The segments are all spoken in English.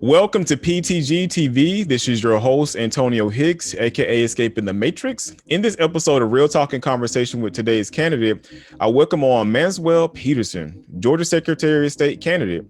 Welcome to PTG TV. This is your host, Antonio Hicks, aka Escaping the Matrix. In this episode of Real Talk and Conversation with today's candidate, I welcome on Manswell Peterson, Georgia Secretary of State candidate.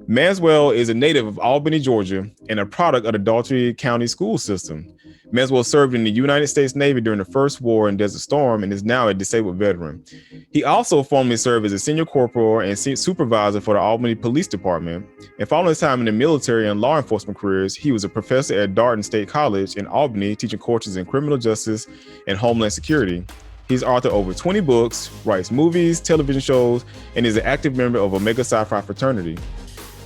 Manswell is a native of Albany, Georgia, and a product of the Dougherty County School System. Manswell served in the United States Navy during the First War in Desert Storm and is now a disabled veteran. He also formerly served as a Senior Corporal and Supervisor for the Albany Police Department. And following his time in the military and law enforcement careers, he was a professor at Darton State College in Albany, teaching courses in criminal justice and Homeland security. He's authored over 20 books, writes movies, television shows, and is an active member of Omega Psi Phi Fraternity.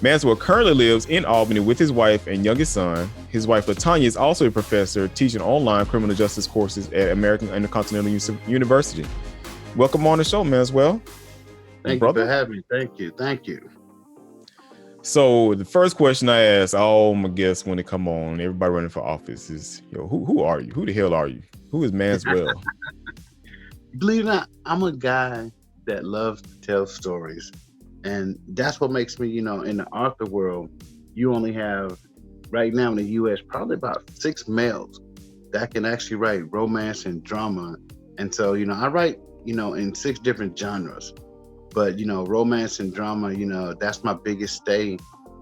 Manswell currently lives in Albany with his wife and youngest son. His wife, LaTanya, is also a professor teaching online criminal justice courses at American Intercontinental University. Welcome on the show, Manswell. Thank you for having me. Thank you. So the first question I ask all my guests when they come on, everybody running for office is, who are you? Who the hell are you? Who is Manswell? Believe it or not, I'm a guy that loves to tell stories. And that's what makes me, in the author world, you only have, right now in the U.S., probably about 6 males that can actually write romance and drama. And so, I write, in 6 different genres. But, romance and drama, that's my biggest stay.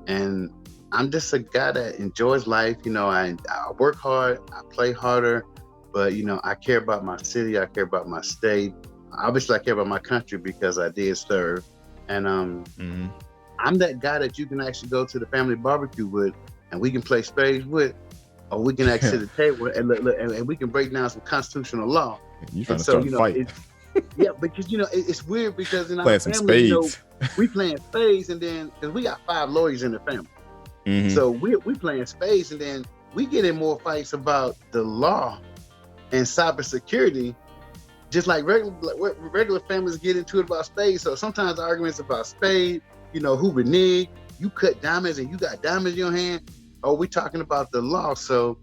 And I'm just a guy that enjoys life. I work hard, I play harder, but, I care about my city, I care about my state. Obviously, I care about my country because I did serve. And I'm that guy that you can actually go to the family barbecue with, and we can play spades with, or we can actually sit at the table and we can break down some constitutional law. You trying to start a fight? Yeah, because it's weird because in playing our some family, spades. We playing spades, and then because we got 5 lawyers in the family, so we playing spades, and then we get in more fights about the law and cybersecurity. Just like regular families get into it about spades. So sometimes arguments about spade, who reneged, you cut diamonds and you got diamonds in your hand. Or we talking about the law. So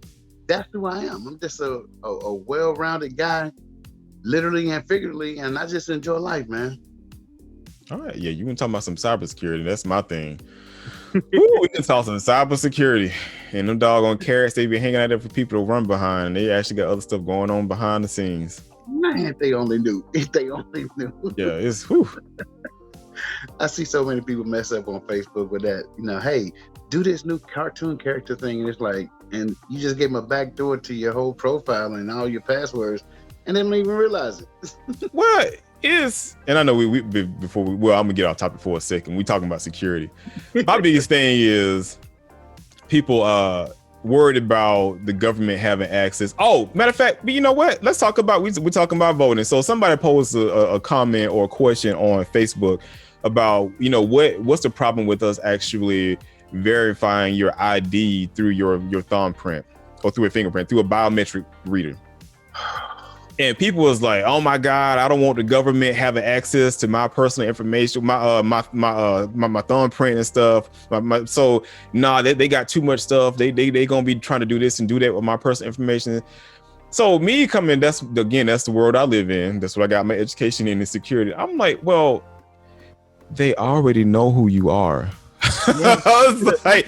that's who I am. I'm just a well-rounded guy, literally and figuratively, and I just enjoy life, man. All right, yeah, you been talking about some cybersecurity. That's my thing. Ooh, we can talk some cybersecurity. And them doggone carrots, they be hanging out there for people to run behind. They actually got other stuff going on behind the scenes. Man, if they only knew. Yeah, it's whew. I see so many people mess up on Facebook with that, hey, do this new cartoon character thing, and it's like, and you just give them a back door to your whole profile and all your passwords, and they don't even realize it. What is, and I know we before we, well, I'm gonna get off topic for a second. We talking about security. My biggest thing is people worried about the government having access. Oh, matter of fact, but you know what? Let's talk about, we're talking about voting. So somebody posed a comment or a question on Facebook about, what's the problem with us actually verifying your ID through your thumbprint or through a fingerprint, through a biometric reader. And people was like, "Oh my God, I don't want the government having access to my personal information, my thumbprint and stuff." So they got too much stuff. They gonna be trying to do this and do that with my personal information. So me coming, that's the world I live in. That's what I got my education in, is security. I'm like, well, they already know who you are. Yeah. I was like,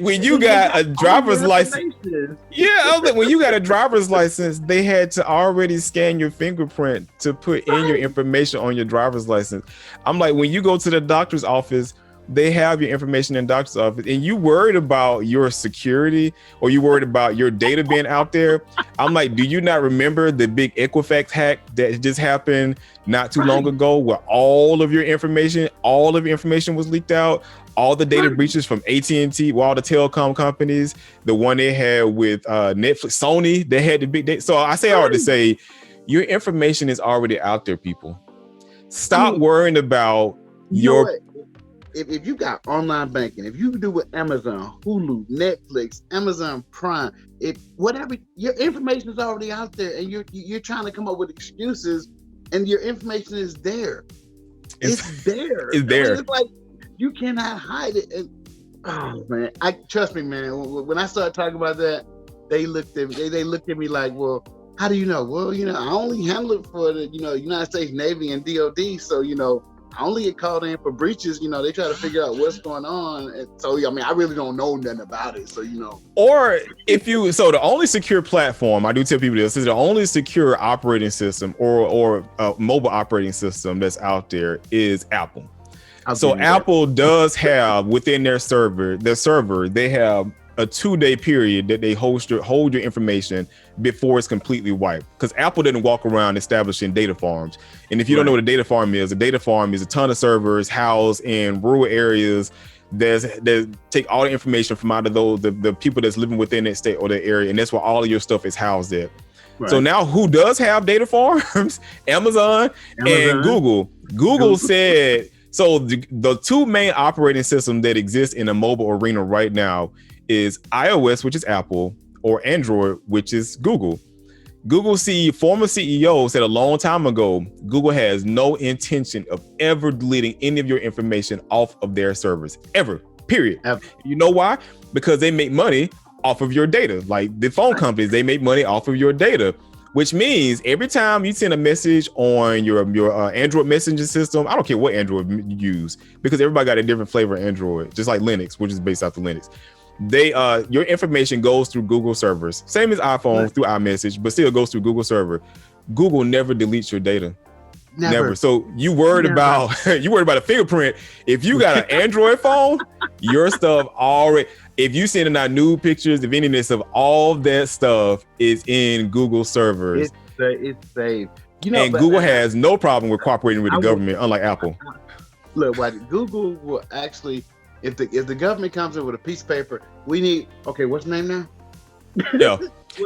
when you got a driver's license, I was like, when you got a driver's license, they had to already scan your fingerprint to put in your information on your driver's license. I'm like, when you go to the doctor's office, they have your information in the doctor's office, and you worried about your security or you worried about your data being out there. I'm like, do you not remember the big Equifax hack that just happened not too long ago, where all of your information was leaked out? All the data breaches from AT&T, all the telecom companies, the one they had with Netflix, Sony, they had the big data. So I say all to say, your information is already out there, people. Stop worrying about your... If you got online banking, if you do with Amazon, Hulu, Netflix, Amazon Prime, whatever, your information is already out there, and you're trying to come up with excuses, and your information is there. It's there. It's there. It's like, you cannot hide it. And, oh man, trust me, man. When I started talking about that, they looked at me like, well, how do you know? Well, I only handle it for the United States Navy and DOD, so I only get called in for breaches. You know, they try to figure out what's going on. And so, I mean, I really don't know nothing about it. So, you know. Or the only secure platform, I do tell people this, is the only secure operating system or mobile operating system that's out there is Apple. So Apple does have within their server, they have a 2-day period that they hold your information before it's completely wiped. Because Apple didn't walk around establishing data farms. And if you don't know what a data farm is a ton of servers housed in rural areas that take all the information from out of those the people that's living within that state or that area, and that's where all of your stuff is housed at. Right. So now who does have data farms? Amazon and Google. Google said, so the two main operating systems that exist in the mobile arena right now is iOS, which is Apple, or Android, which is Google. Former CEO said a long time ago, Google has no intention of ever deleting any of your information off of their servers, ever, period. You know why? Because they make money off of your data. Like the phone companies, they make money off of your data, which means every time you send a message on your Android messaging system, I don't care what Android you use, because everybody got a different flavor of Android, just like Linux, which is based off of Linux. Your information goes through Google servers, same as iPhone through iMessage, but still goes through Google server. Google never deletes your data. Never. So you worried about a fingerprint. If you got an Android phone, your stuff already. If you sending out nude pictures, if any of this stuff, all that stuff is in Google servers. It's saved. You know, and Google has no problem with cooperating with the government, unlike Apple. Look, Google will actually. If the government comes in with a piece of paper, we need, what's the name now? Yeah.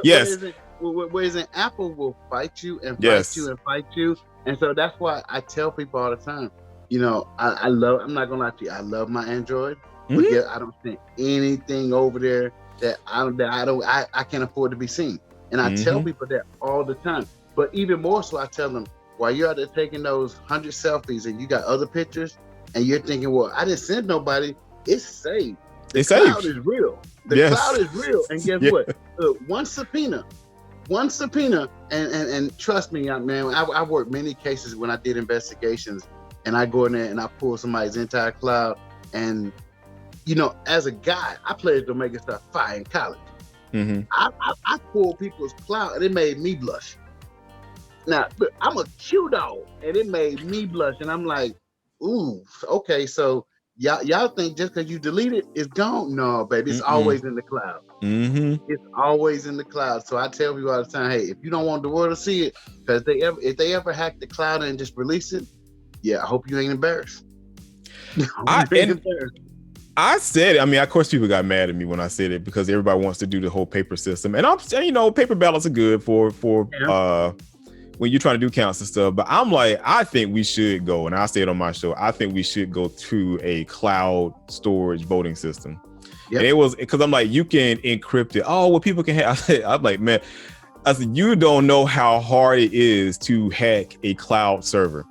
Yes. Whereas Apple will fight you and fight you and fight you. And so that's why I tell people all the time, you know, I'm not gonna lie to you, I love my Android, but yet I don't send anything over there that I can't afford to be seen. And I tell people that all the time. But even more so, I tell them, while you're out there taking those 100 selfies and you got other pictures, and you're thinking, well, I didn't send nobody. It's saved. The cloud is real. The cloud is real. And guess what? One subpoena, and trust me, man, I worked many cases when I did investigations, and I go in there and I pull somebody's entire cloud. And, you know, as a guy, I played Omega Psi Phi in college. I pulled people's cloud, and it made me blush. Now, look, I'm a Q dog, and it made me blush. And I'm like, ooh, okay, so y'all think just because you delete it, it's gone? No, baby, it's always in the cloud. It's always in the cloud. So I tell people all the time, hey, if you don't want the world to see it, because if they ever hack the cloud and just release it, I hope you ain't embarrassed. I said, I mean, of course, people got mad at me when I said it because everybody wants to do the whole paper system, and I'm saying, you know, paper ballots are good for when you're trying to do counts and stuff, but I'm like, I think we should go, and I said on my show, I think we should go to a cloud storage voting system. And it was because I'm like, you can encrypt it. Oh, well, people can have. I'm like, man, I said, you don't know how hard it is to hack a cloud server.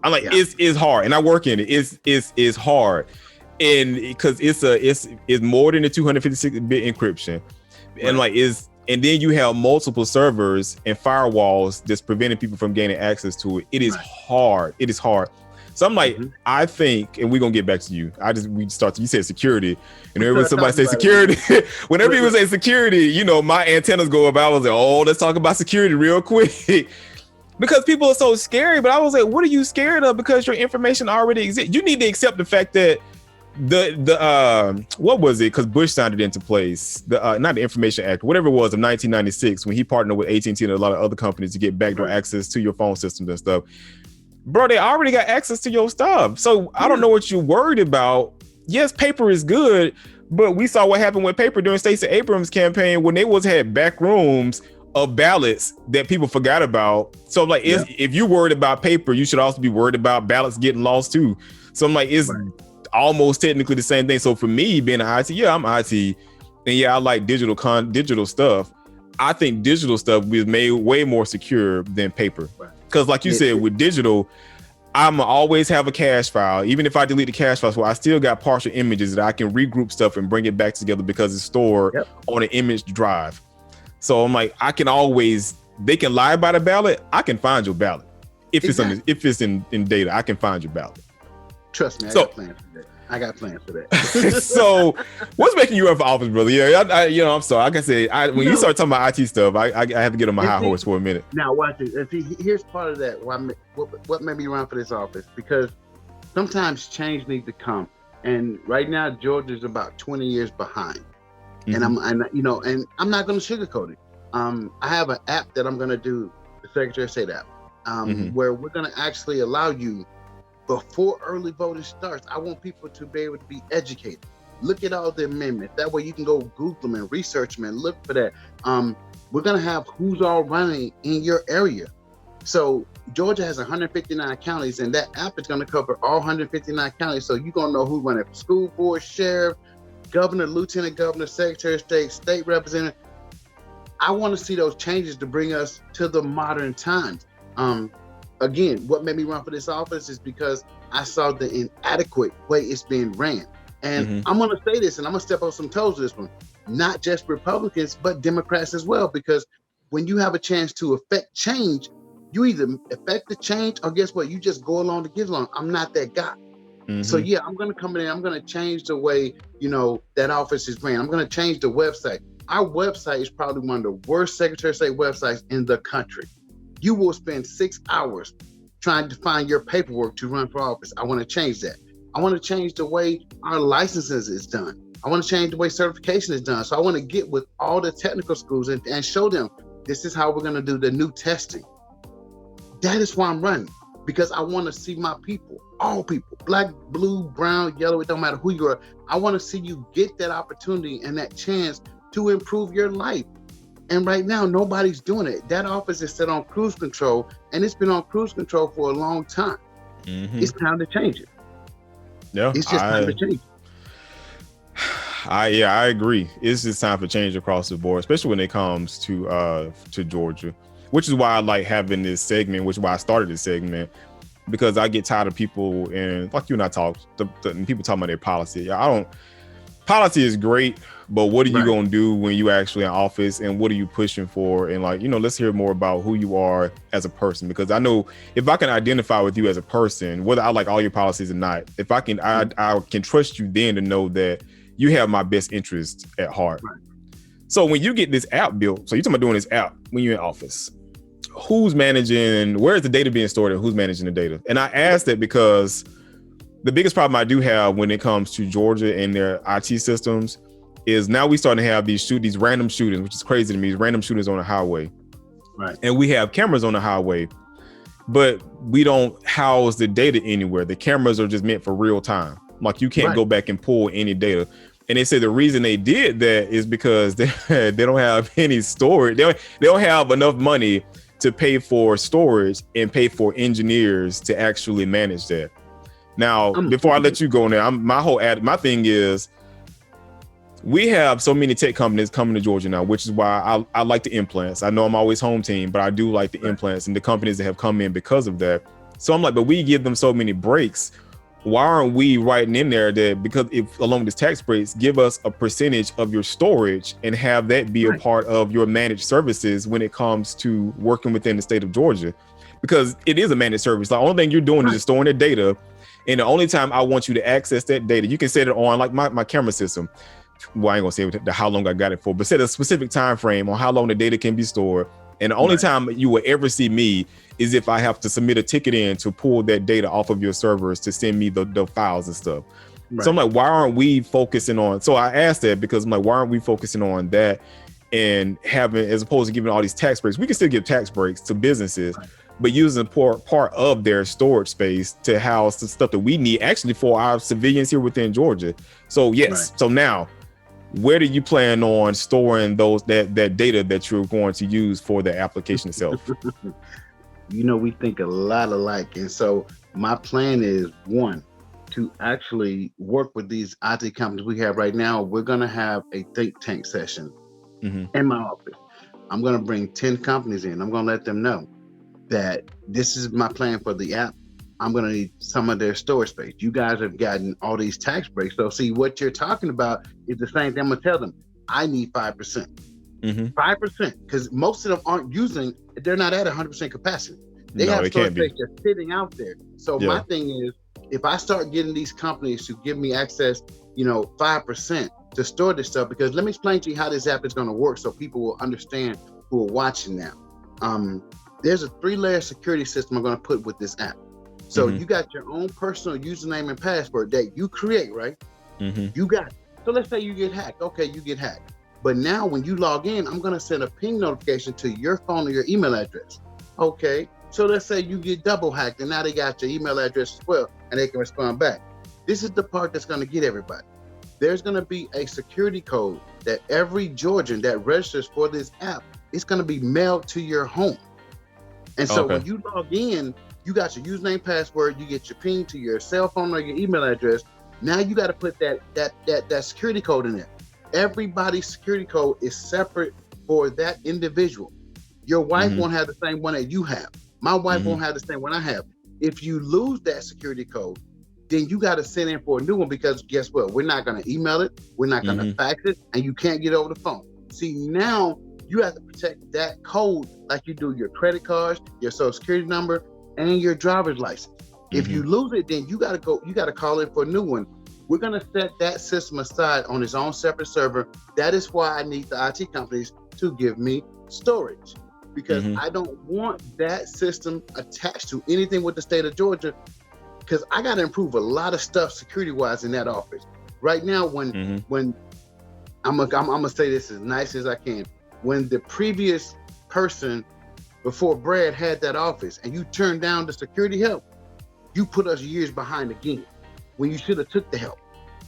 I'm like, it's hard, and I work in it. It's hard, and because it's more than a 256-bit encryption, and like and then you have multiple servers and firewalls that's preventing people from gaining access to it. It is hard. It is hard. So I'm like, I think, and we're gonna get back to you. You said security, and whenever somebody says security, whenever people say security, you know, my antennas go up. I was like, oh, let's talk about security real quick. Because people are so scary. But I was like, what are you scared of? Because your information already exists. You need to accept the fact that what was it? Because Bush signed it into place. Not the Information Act, whatever it was, of 1996, when he partnered with AT&T and a lot of other companies to get backdoor access to your phone systems and stuff. Bro, they already got access to your stuff. So I don't know what you're worried about. Yes, paper is good, but we saw what happened with paper during Stacey Abrams' campaign when they had back rooms of ballots that people forgot about. So I'm like, if you're worried about paper, you should also be worried about ballots getting lost too. So I'm like, it's almost technically the same thing. So for me, being an IT, I'm IT, and I like digital stuff. I think digital stuff is made way more secure than paper. Because like you said, with digital, I'm always have a cache file. Even if I delete the cache file, I still got partial images that I can regroup stuff and bring it back together because it's stored on an image drive. So I'm like, they can lie about a ballot. I can find your ballot. If it's in data, I can find your ballot. Trust me, I got plans for that. So, what's making you run for office, brother? Yeah, I'm sorry. Like I said, when you start talking about IT stuff, I have to get on my high horse for a minute. Now, watch it. And see, here's part of that. What made me run for this office? Because sometimes change needs to come, and right now Georgia's about 20 years behind. And I'm not going to sugarcoat it. I have an app that I'm going to do, the Secretary of State app, where we're going to actually allow you, before early voting starts, I want people to be able to be educated. Look at all the amendments. That way you can go Google them and research them and look for that. We're going to have who's all running in your area. So Georgia has 159 counties, and that app is going to cover all 159 counties. So you're going to know who's running for school board, sheriff, governor, lieutenant governor, secretary of state, state representative. I want to see those changes to bring us to the modern times. Again, what made me run for this office is because I saw the inadequate way it's being ran. And I'm going to say this, and I'm going to step on some toes with this one. Not just Republicans, but Democrats as well. Because when you have a chance to affect change, you either affect the change or guess what? You just go along to get along. I'm not that guy. So yeah, I'm going to come in and I'm going to change the way, that office is ran. I'm going to change the website. Our website is probably one of the worst Secretary of State websites in the country. You will spend 6 hours trying to find your paperwork to run for office. I want to change that. I want to change the way our licenses is done. I want to change the way certification is done. So I want to get with all the technical schools and show them this is how we're going to do the new testing. That is why I'm running, because I want to see my people, all people, black, blue, brown, yellow, it don't matter who you are. I want to see you get that opportunity and that chance to improve your life. And right now, nobody's doing it. That office is set on cruise control, and it's been on cruise control for a long time. It's time to change it. Yeah, it's just time to change it. I agree. It's just time for change across the board, especially when it comes to Georgia, which is why I like having this segment, which is why I started this segment, because I get tired of people, and like you and I talk, people talking about their policy. Policy is great, but what are you going to do when you actually in office, and what are you pushing for? And let's hear more about who you are as a person, because I know if I can identify with you as a person, whether I like all your policies or not, if I can, I can trust you then to know that you have my best interest at heart. Right. So when you get this app built, so you're talking about doing this app when you're in office, who's managing, where is the data being stored, and who's managing the data? And I ask that because the biggest problem I do have when it comes to Georgia and their IT systems is now we starting to have these random shootings, which is crazy to me, these random shootings on the highway. Right. And we have cameras on the highway, but we don't house the data anywhere. The cameras are just meant for real time. Like you can't go back and pull any data. And they say the reason they did that is because they don't have any storage. They don't have enough money to pay for storage and pay for engineers to actually manage that. Now, before I let you go now, my thing is, we have so many tech companies coming to Georgia now, which is why I like the implants. I know I'm always home team, but I do like the implants and the companies that have come in because of that. So I'm like, but we give them so many breaks. Why aren't we writing in there that because if along this tax breaks, give us a percentage of your storage and have that be a part of your managed services when it comes to working within the state of Georgia? Because it is a managed service. The only thing you're doing is just storing the data. And the only time I want you to access that data, you can set it on like my camera system. Well, I ain't gonna say how long I got it for, but set a specific time frame on how long the data can be stored. And the only time you will ever see me is if I have to submit a ticket in to pull that data off of your servers to send me the files and stuff. Right. So I'm like, why aren't we focusing on? So I asked that because I'm like, why aren't we focusing on that and having, as opposed to giving all these tax breaks? We can still give tax breaks to businesses, but using part of their storage space to house the stuff that we need actually for our civilians here within Georgia. So yes, so now, where do you plan on storing that data that you're going to use for the application itself? We think a lot alike. And so my plan is, one, to actually work with these IT companies we have right now. We're going to have a think tank session in my office. I'm going to bring 10 companies in. I'm going to let them know that this is my plan for the app. I'm going to need some of their storage space. You guys have gotten all these tax breaks. So see, what you're talking about is the same thing. I'm going to tell them, I need 5%. 5%, because most of them aren't using, they're not at 100% capacity. They have storage space just sitting out there. So my thing is, if I start getting these companies to give me access, 5% to store this stuff, because let me explain to you how this app is going to work so people will understand who are watching now. There's a 3-layer security system I'm going to put with this app. So you got your own personal username and password that you create, right? You got it. So let's say you get hacked. Okay, you get hacked. But now when you log in, I'm going to send a ping notification to your phone or your email address. Okay, so let's say you get double hacked and now they got your email address as well and they can respond back. This is the part that's going to get everybody. There's going to be a security code that every Georgian that registers for this app, it's going to be mailed to your home. And so when you log in, you got your username, password, you get your ping to your cell phone or your email address. Now you got to put that security code in there. Everybody's security code is separate for that individual. Your wife won't have the same one that you have. My wife won't have the same one I have. If you lose that security code, then you got to send in for a new one, because guess what? We're not going to email it. We're not going to fax it, and you can't get over the phone. See, now you have to protect that code like you do your credit cards, your social security number, and your driver's license. If you lose it, then you got to call in for a new one. We're going to set that system aside on its own separate server. That is why I need the IT companies to give me storage, because I don't want that system attached to anything with the state of Georgia, because I got to improve a lot of stuff security-wise in that office. Right now, when I'm gonna say this as nice as I can, when the previous person before Brad had that office and you turned down the security help, you put us years behind again when you should have took the help,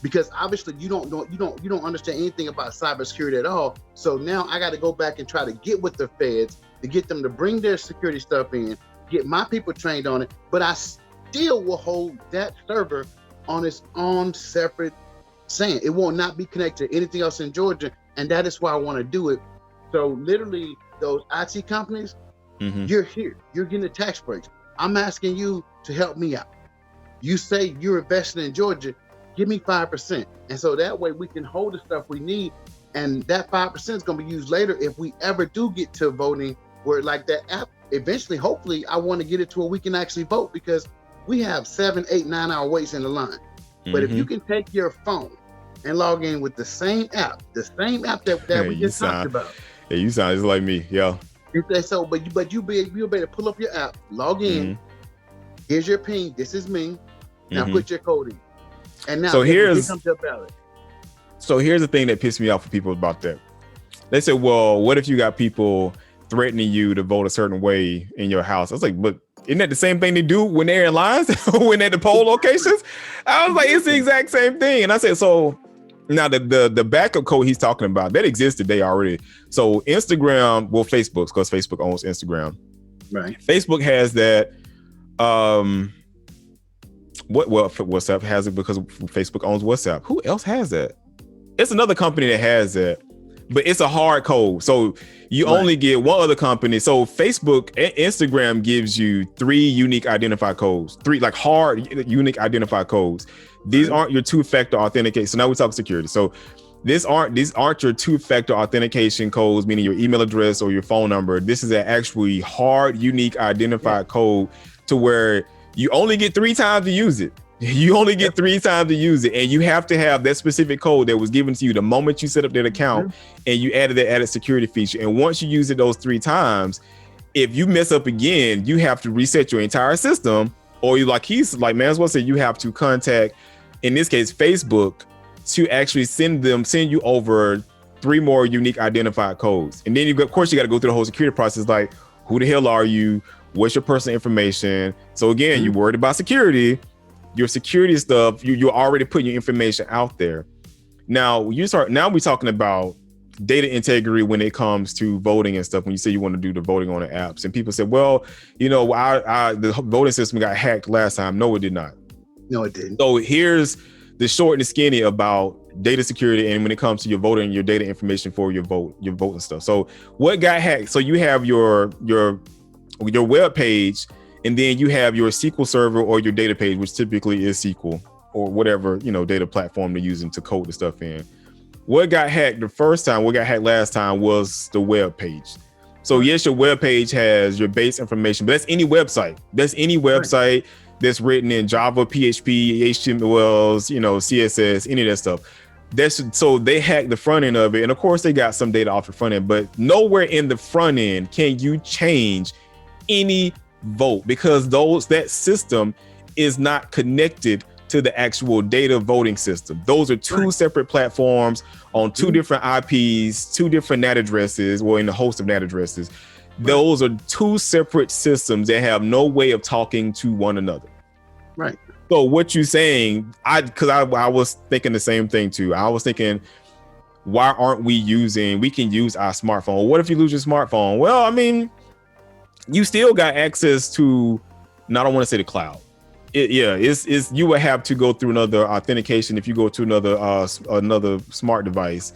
because obviously you don't understand anything about cybersecurity at all. So now I got to go back and try to get with the feds to get them to bring their security stuff in, get my people trained on it, but I still will hold that server on its own separate saying. It will not be connected to anything else in Georgia, and that is why I want to do it. So literally, those IT companies, you're here, you're getting the tax breaks. I'm asking you to help me out. You say you're investing in Georgia, give me 5%. And so that way we can hold the stuff we need. And that 5% is going to be used later if we ever do get to voting, where like that app, eventually, hopefully, I want to get it to where we can actually vote, because we have 7, 8, 9 hour waits in the line. But if you can take your phone and log in with the same app that we just talked about. Yeah, you sound just like me. Yeah. So, but you'll be able to pull up your app, log in. Here's your ping. This is me. Now put your code in. And now here comes your ballot. So here's the thing that pissed me off for people about that. They said, well, what if you got people threatening you to vote a certain way in your house? I was like, but isn't that the same thing they do when they're in lines, when they're at the poll locations? I was like, it's the exact same thing. And I said, so now the backup code he's talking about, that exists today already. So Instagram, well, Facebook, because Facebook owns Instagram. Right. Facebook has that. WhatsApp has it because Facebook owns WhatsApp. Who else has that? It's another company that has that, but it's a hard code. So you only get one other company. So Facebook and Instagram gives you 3 unique identifier codes, 3 like hard unique identifier codes. These aren't your 2-factor authentication. So now we talk security. So these aren't your 2-factor authentication codes, meaning your email address or your phone number. This is an actually hard unique identifier code to where you only get 3 times to use it. You only get 3 times to use it, and you have to have that specific code that was given to you the moment you set up that account, and you added that added security feature. And once you use it those 3 times, if you mess up again, you have to reset your entire system, or you like Manswell said, you have to contact, in this case, Facebook, to actually send you over 3 more unique identifier codes. And then of course you got to go through the whole security process, like who the hell are you? What's your personal information? So again, you're worried about security. Your security stuff, you're already putting your information out there. Now we're talking about data integrity when it comes to voting and stuff. When you say you want to do the voting on the apps, and people say, well, the voting system got hacked last time. No, it did not. No, it didn't. So here's the short and the skinny about data security, and when it comes to your voting, your data information for your vote and stuff. So what got hacked? So you have your web page, and then you have your SQL server or your data page, which typically is SQL or whatever, data platform they're using to code the stuff in. What got hacked last time was the web page. So yes, your web page has your base information, but that's any website. that's written in Java, PHP, HTML, CSS, any of that stuff. So they hack the front end of it. And of course they got some data off the front end, but nowhere in the front end can you change any vote, because that system is not connected to the actual data voting system. Those are two separate platforms on two different IPs, two different NAT addresses, in the host of NAT addresses. Those are two separate systems that have no way of talking to one another. Right. So what you're saying, I was thinking the same thing too. I was thinking, why aren't we can use our smartphone? What if you lose your smartphone? Well, I mean, you still got access to, I don't want to say the cloud. You would have to go through another authentication if you go to another smart device,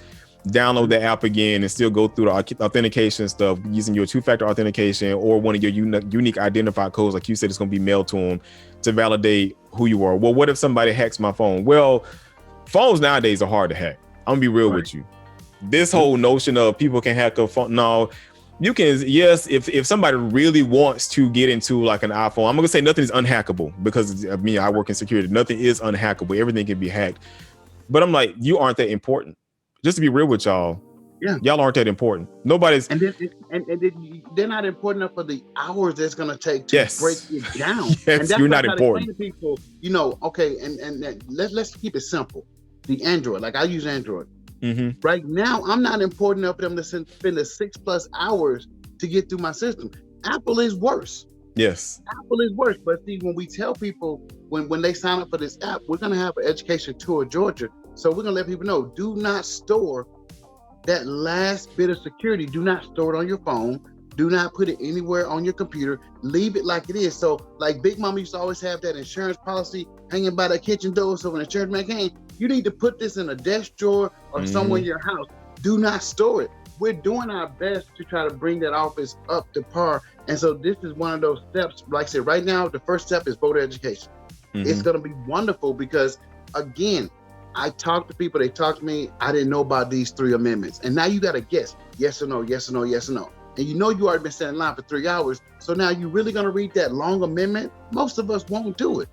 download the app again, and still go through the authentication stuff using your two-factor authentication or one of your unique identifier codes, like you said, it's going to be mailed to them to validate who you are. Well, what if somebody hacks my phone? Well, phones nowadays are hard to hack. I'm gonna be real with you. This whole notion of people can hack a phone, no. You can, yes, if somebody really wants to get into like an iPhone, I'm gonna say nothing is unhackable, because I work in security. Nothing is unhackable. Everything can be hacked. But I'm like, you aren't that important. Just to be real with y'all, y'all aren't that important. Nobody's. And they're not important enough for the hours that's gonna take to break it down. Yes, and that's you're not important. To people, okay, and let's keep it simple. The Android, like I use Android. Mm-hmm. Right now, I'm not important enough for them to spend the 6+ hours to get through my system. Apple is worse. Yes. Apple is worse. But see, when we tell people, when they sign up for this app, we're going to have an education tour of Georgia. So we're going to let people know, do not store that last bit of security. Do not store it on your phone. Do not put it anywhere on your computer. Leave it like it is. So like Big Mama used to always have that insurance policy hanging by the kitchen door. So when the insurance man came, you need to put this in a desk drawer or somewhere in your house. Do not store it. We're doing our best to try to bring that office up to par. And so this is one of those steps. Like I said, right now, the first step is voter education. It's going to be wonderful because, again, I talk to people, they talk to me, I didn't know about these 3 amendments. And now you got to guess, yes or no, yes or no, yes or no. And you already been sitting in line for 3 hours. So now you really going to read that long amendment? Most of us won't do it.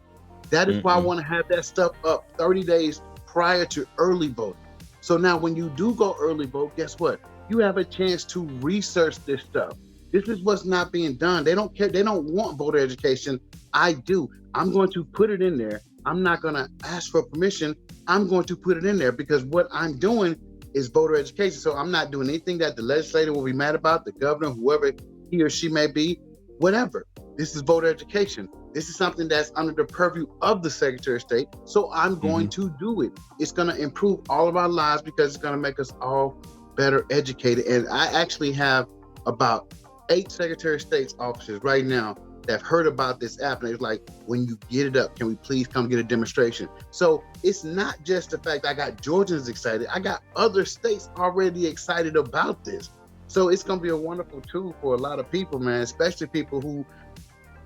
That is why I want to have that stuff up 30 days prior to early voting. So now when you do go early vote, guess what? You have a chance to research this stuff. This is what's not being done. They don't care. They don't want voter education. I do. I'm going to put it in there. I'm not going to ask for permission. I'm going to put it in there because what I'm doing is voter education. So I'm not doing anything that the legislator will be mad about, the governor, whoever he or she may be, whatever. This is voter education. This is something that's under the purview of the Secretary of State. So I'm going to do it. It's going to improve all of our lives because it's going to make us all better educated. And I actually have about 8 Secretary of State's offices right now that have heard about this app. And it's like, when you get it up, can we please come get a demonstration? So it's not just the fact I got Georgians excited. I got other states already excited about this. So it's going to be a wonderful tool for a lot of people, man, especially people who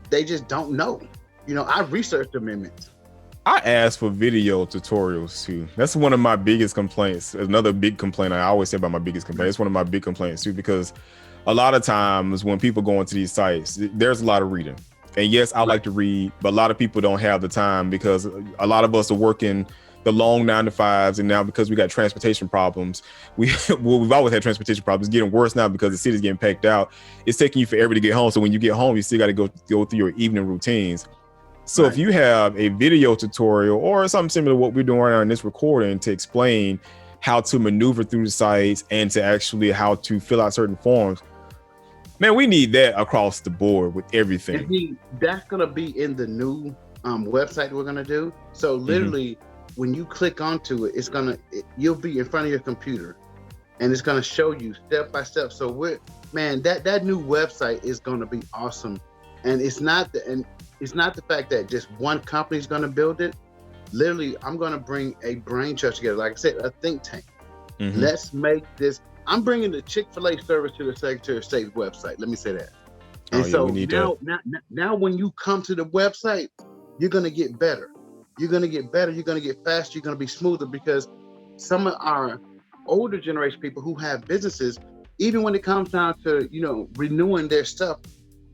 they just don't know. I researched amendments. I asked for video tutorials too. That's one of my biggest complaints. Another big complaint I always say about my biggest complaint. It's one of my big complaints too, because a lot of times when people go into these sites, there's a lot of reading. And yes, I like to read, but a lot of people don't have the time because a lot of us are working the long 9 to 5s, and now because we got transportation problems, we've always had transportation problems. It's getting worse now because the city's getting packed out. It's taking you forever to get home. So when you get home, you still got to go through your evening routines. So if you have a video tutorial or something similar to what we're doing right now in this recording to explain how to maneuver through the sites and to actually how to fill out certain forms, man, we need that across the board with everything. That's going to be in the new website we're going to do. So literally, when you click onto it, you'll be in front of your computer and it's going to show you step by step. So that new website is going to be awesome. And it's not the fact that just one company is going to build it. Literally, I'm going to bring a brain trust together. Like I said, a think tank. Let's make this. I'm bringing the Chick-fil-A service to the Secretary of State's website. Let me say that. And now when you come to the website, you're going to get better. You're going to get better. You're going to get faster. You're going to be smoother because some of our older generation people who have businesses, even when it comes down to, renewing their stuff,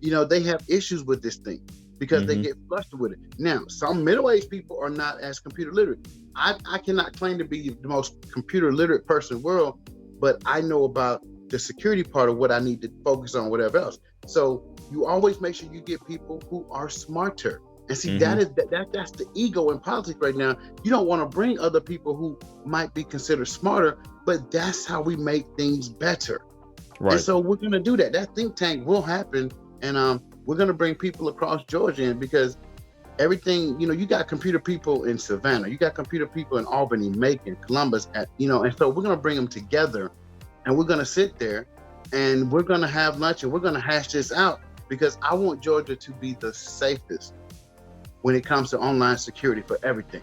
they have issues with this thing because they get flustered with it. Now, some middle-aged people are not as computer literate. I cannot claim to be the most computer literate person in the world, but I know about the security part of what I need to focus on, whatever else. So you always make sure you get people who are smarter. And see, that's the ego in politics right now. You don't want to bring other people who might be considered smarter, but that's how we make things better. Right. And so we're going to do that. That think tank will happen. And we're going to bring people across Georgia in, because everything, you got computer people in Savannah, you got computer people in Albany, Macon, Columbus, and so we're going to bring them together, and we're going to sit there and we're going to have lunch and we're going to hash this out, because I want Georgia to be the safest when it comes to online security for everything.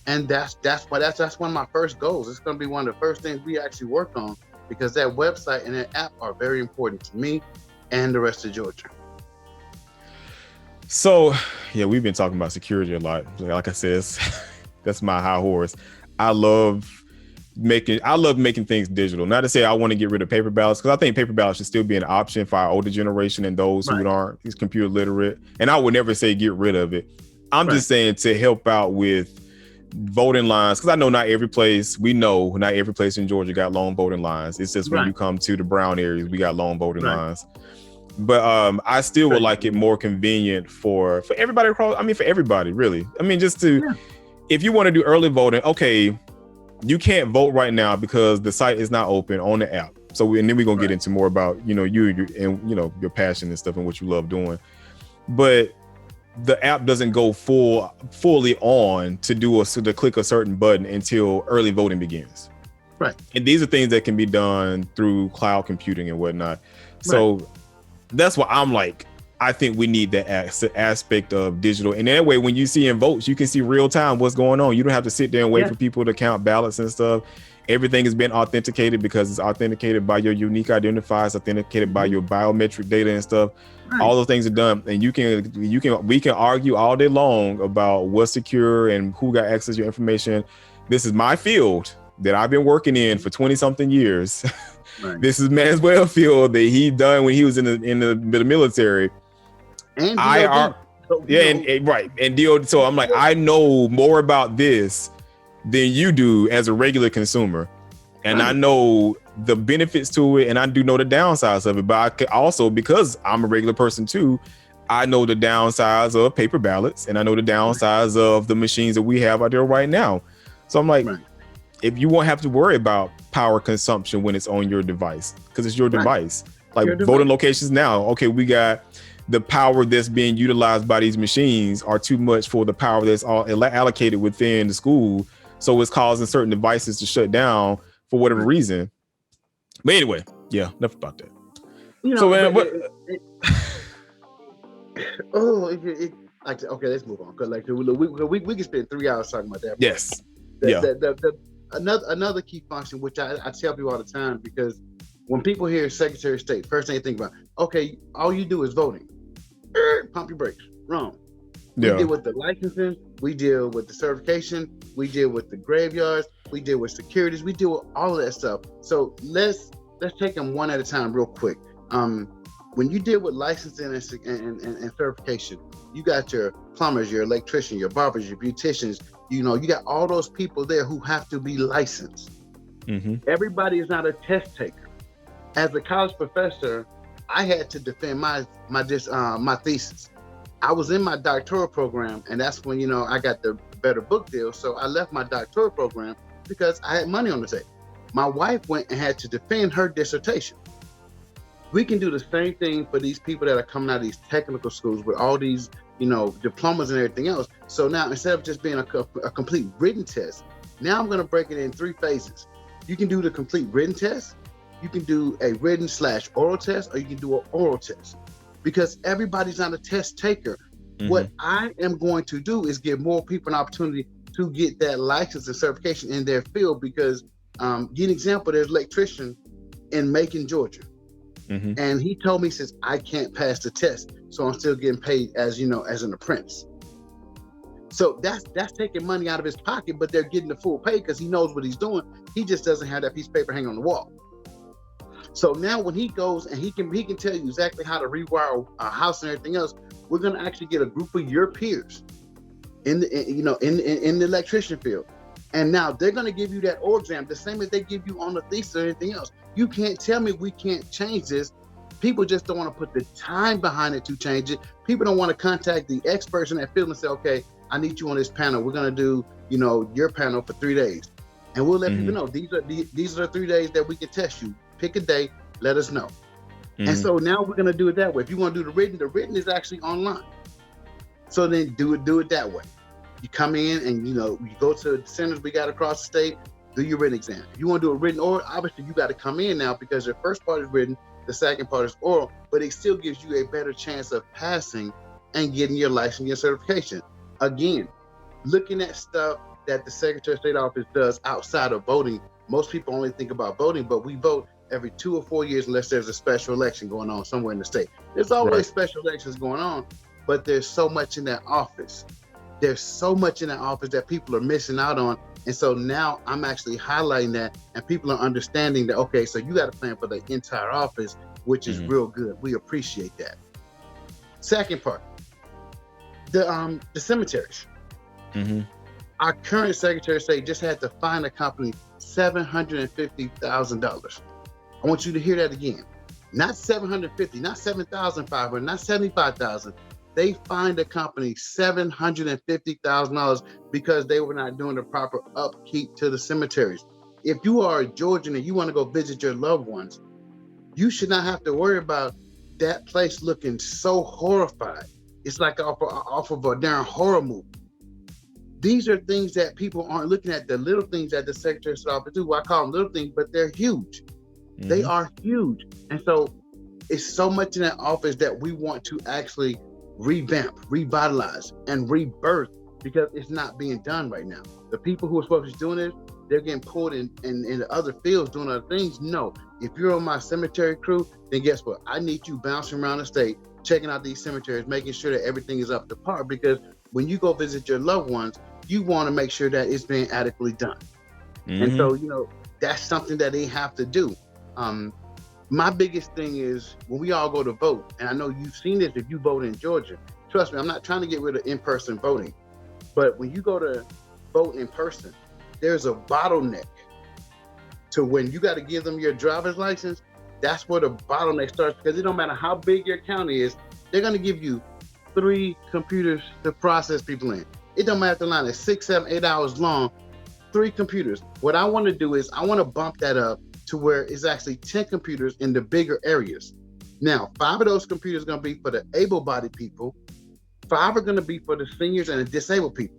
And that's one of my first goals. It's going to be one of the first things we actually work on, because that website and that app are very important to me and the rest of Georgia. So, yeah, we've been talking about security a lot. Like I said, that's my high horse. I love making things digital. Not to say I want to get rid of paper ballots, because I think paper ballots should still be an option for our older generation and those who aren't computer literate. And I would never say get rid of it. I'm just saying to help out with voting lines, because I know not every place in Georgia got long voting lines. It's just when you come to the brown areas, we got long voting lines. But I still would like it more convenient for everybody across. I mean, for everybody, really. I mean, just to, if you want to do early voting, okay, you can't vote right now because the site is not open on the app. So, and then we're gonna get into more about you and your passion and stuff and what you love doing. But the app doesn't go fully on to click a certain button until early voting begins. Right. And these are things that can be done through cloud computing and whatnot. So that's why I'm like, I think we need that aspect of digital. And that way, when you see in votes, you can see real time what's going on. You don't have to sit there and wait for people to count ballots and stuff. Everything has been authenticated, because it's authenticated by your unique identifiers, authenticated by your biometric data and stuff. All those things are done. And we can argue all day long about what's secure and who got access to your information. This is my field that I've been working in for 20 something years. This is Manswell field that he done when he was in the military. And DOD. So I'm like, I know more about this than you do as a regular consumer. And I know the benefits to it, and I do know the downsides of it. But I could also, because I'm a regular person too, I know the downsides of paper ballots, and I know the downsides of the machines that we have out there right now. So I'm like, if you won't have to worry about power consumption when it's on your device, because it's your device. Like voting locations now, okay, we got the power that's being utilized by these machines are too much for the power that's all allocated within the school. So it's causing certain devices to shut down for whatever reason. But anyway, enough about that. Okay, let's move on. Because we can spend 3 hours talking about that. Yes. Another key function, which I tell people all the time, because when people hear Secretary of State, first thing they think about, okay, all you do is voting. Pump your brakes. Wrong. We deal with the licensing, we deal with the certification, we deal with the graveyards, we deal with securities, we deal with all of that stuff. So let's take them one at a time real quick. When you deal with licensing and certification, you got your plumbers, your electricians, your barbers, your beauticians, you got all those people there who have to be licensed. Everybody is not a test taker. As a college professor, I had to defend my thesis. I was in my doctoral program, and that's when, I got the better book deal. So I left my doctoral program because I had money on the table. My wife went and had to defend her dissertation. We can do the same thing for these people that are coming out of these technical schools with all these, diplomas and everything else. So now, instead of just being a complete written test, now I'm going to break it in 3 phases. You can do the complete written test, you can do a written/oral test, or you can do an oral test. Because everybody's not a test taker. What I am going to do is give more people an opportunity to get that license and certification in their field. Because, give an example, there's an electrician in Macon, Georgia. And he told me, he says, I can't pass the test, so I'm still getting paid as an apprentice. So that's taking money out of his pocket, but they're getting the full pay because he knows what he's doing. He just doesn't have that piece of paper hanging on the wall. So now when he goes and he can tell you exactly how to rewire a house and everything else, we're going to actually get a group of your peers in the electrician field. And now they're going to give you that oral exam the same as they give you on the thesis or anything else. You can't tell me we can't change this. People just don't want to put the time behind it to change it. People don't want to contact the experts in that field and say, okay, I need you on this panel. We're going to do, your panel for 3 days. And we'll let people know these are the 3 days that we can test you. Pick a day, let us know. And so now we're going to do it that way. If you want to do the written is actually online. So then do it that way. You come in and, you go to the centers we got across the state, do your written exam. If you want to do a written oral, obviously you got to come in now because your first part is written, the second part is oral, but it still gives you a better chance of passing and getting your license, your certification. Again, looking at stuff that the Secretary of State office does outside of voting, most people only think about voting, but we vote every 2 or 4 years unless there's a special election going on somewhere in the state. There's always special elections going on, but there's so much in that office. There's so much in that office that people are missing out on. And so now I'm actually highlighting that and people are understanding that, okay, so you got to plan for the entire office, which is real good. We appreciate that. Second part, the cemeteries. Our current Secretary of State just had to fine a company $750,000. I want you to hear that again. Not 750, not 7,500, not 75,000. They fined the company $750,000 because they were not doing the proper upkeep to the cemeteries. If you are a Georgian and you want to go visit your loved ones, you should not have to worry about that place looking so horrified. It's like off of a darn horror movie. These are things that people aren't looking at, the little things that the Secretary of State office do. Well, I call them little things, but they're huge. They are huge. And so it's so much in that office that we want to actually revamp, revitalize, and rebirth because it's not being done right now. The people who are supposed to be doing it, they're getting pulled in the other fields doing other things. No, if you're on my cemetery crew, then guess what? I need you bouncing around the state, checking out these cemeteries, making sure that everything is up to par, because when you go visit your loved ones, you want to make sure that it's being adequately done. And so, that's something that they have to do. My biggest thing is when we all go to vote, and I know you've seen this if you vote in Georgia. Trust me, I'm not trying to get rid of in-person voting, but when you go to vote in person, there's a bottleneck to when you got to give them your driver's license. That's where the bottleneck starts, because it don't matter how big your county is, they're going to give you 3 computers to process people in. It don't matter if the line is 6, 7, 8 hours long, 3 computers. What I want to do is I want to bump that up to where it's actually 10 computers in the bigger areas. Now, 5 of those computers are going to be for the able-bodied people. 5 are going to be for the seniors and the disabled people.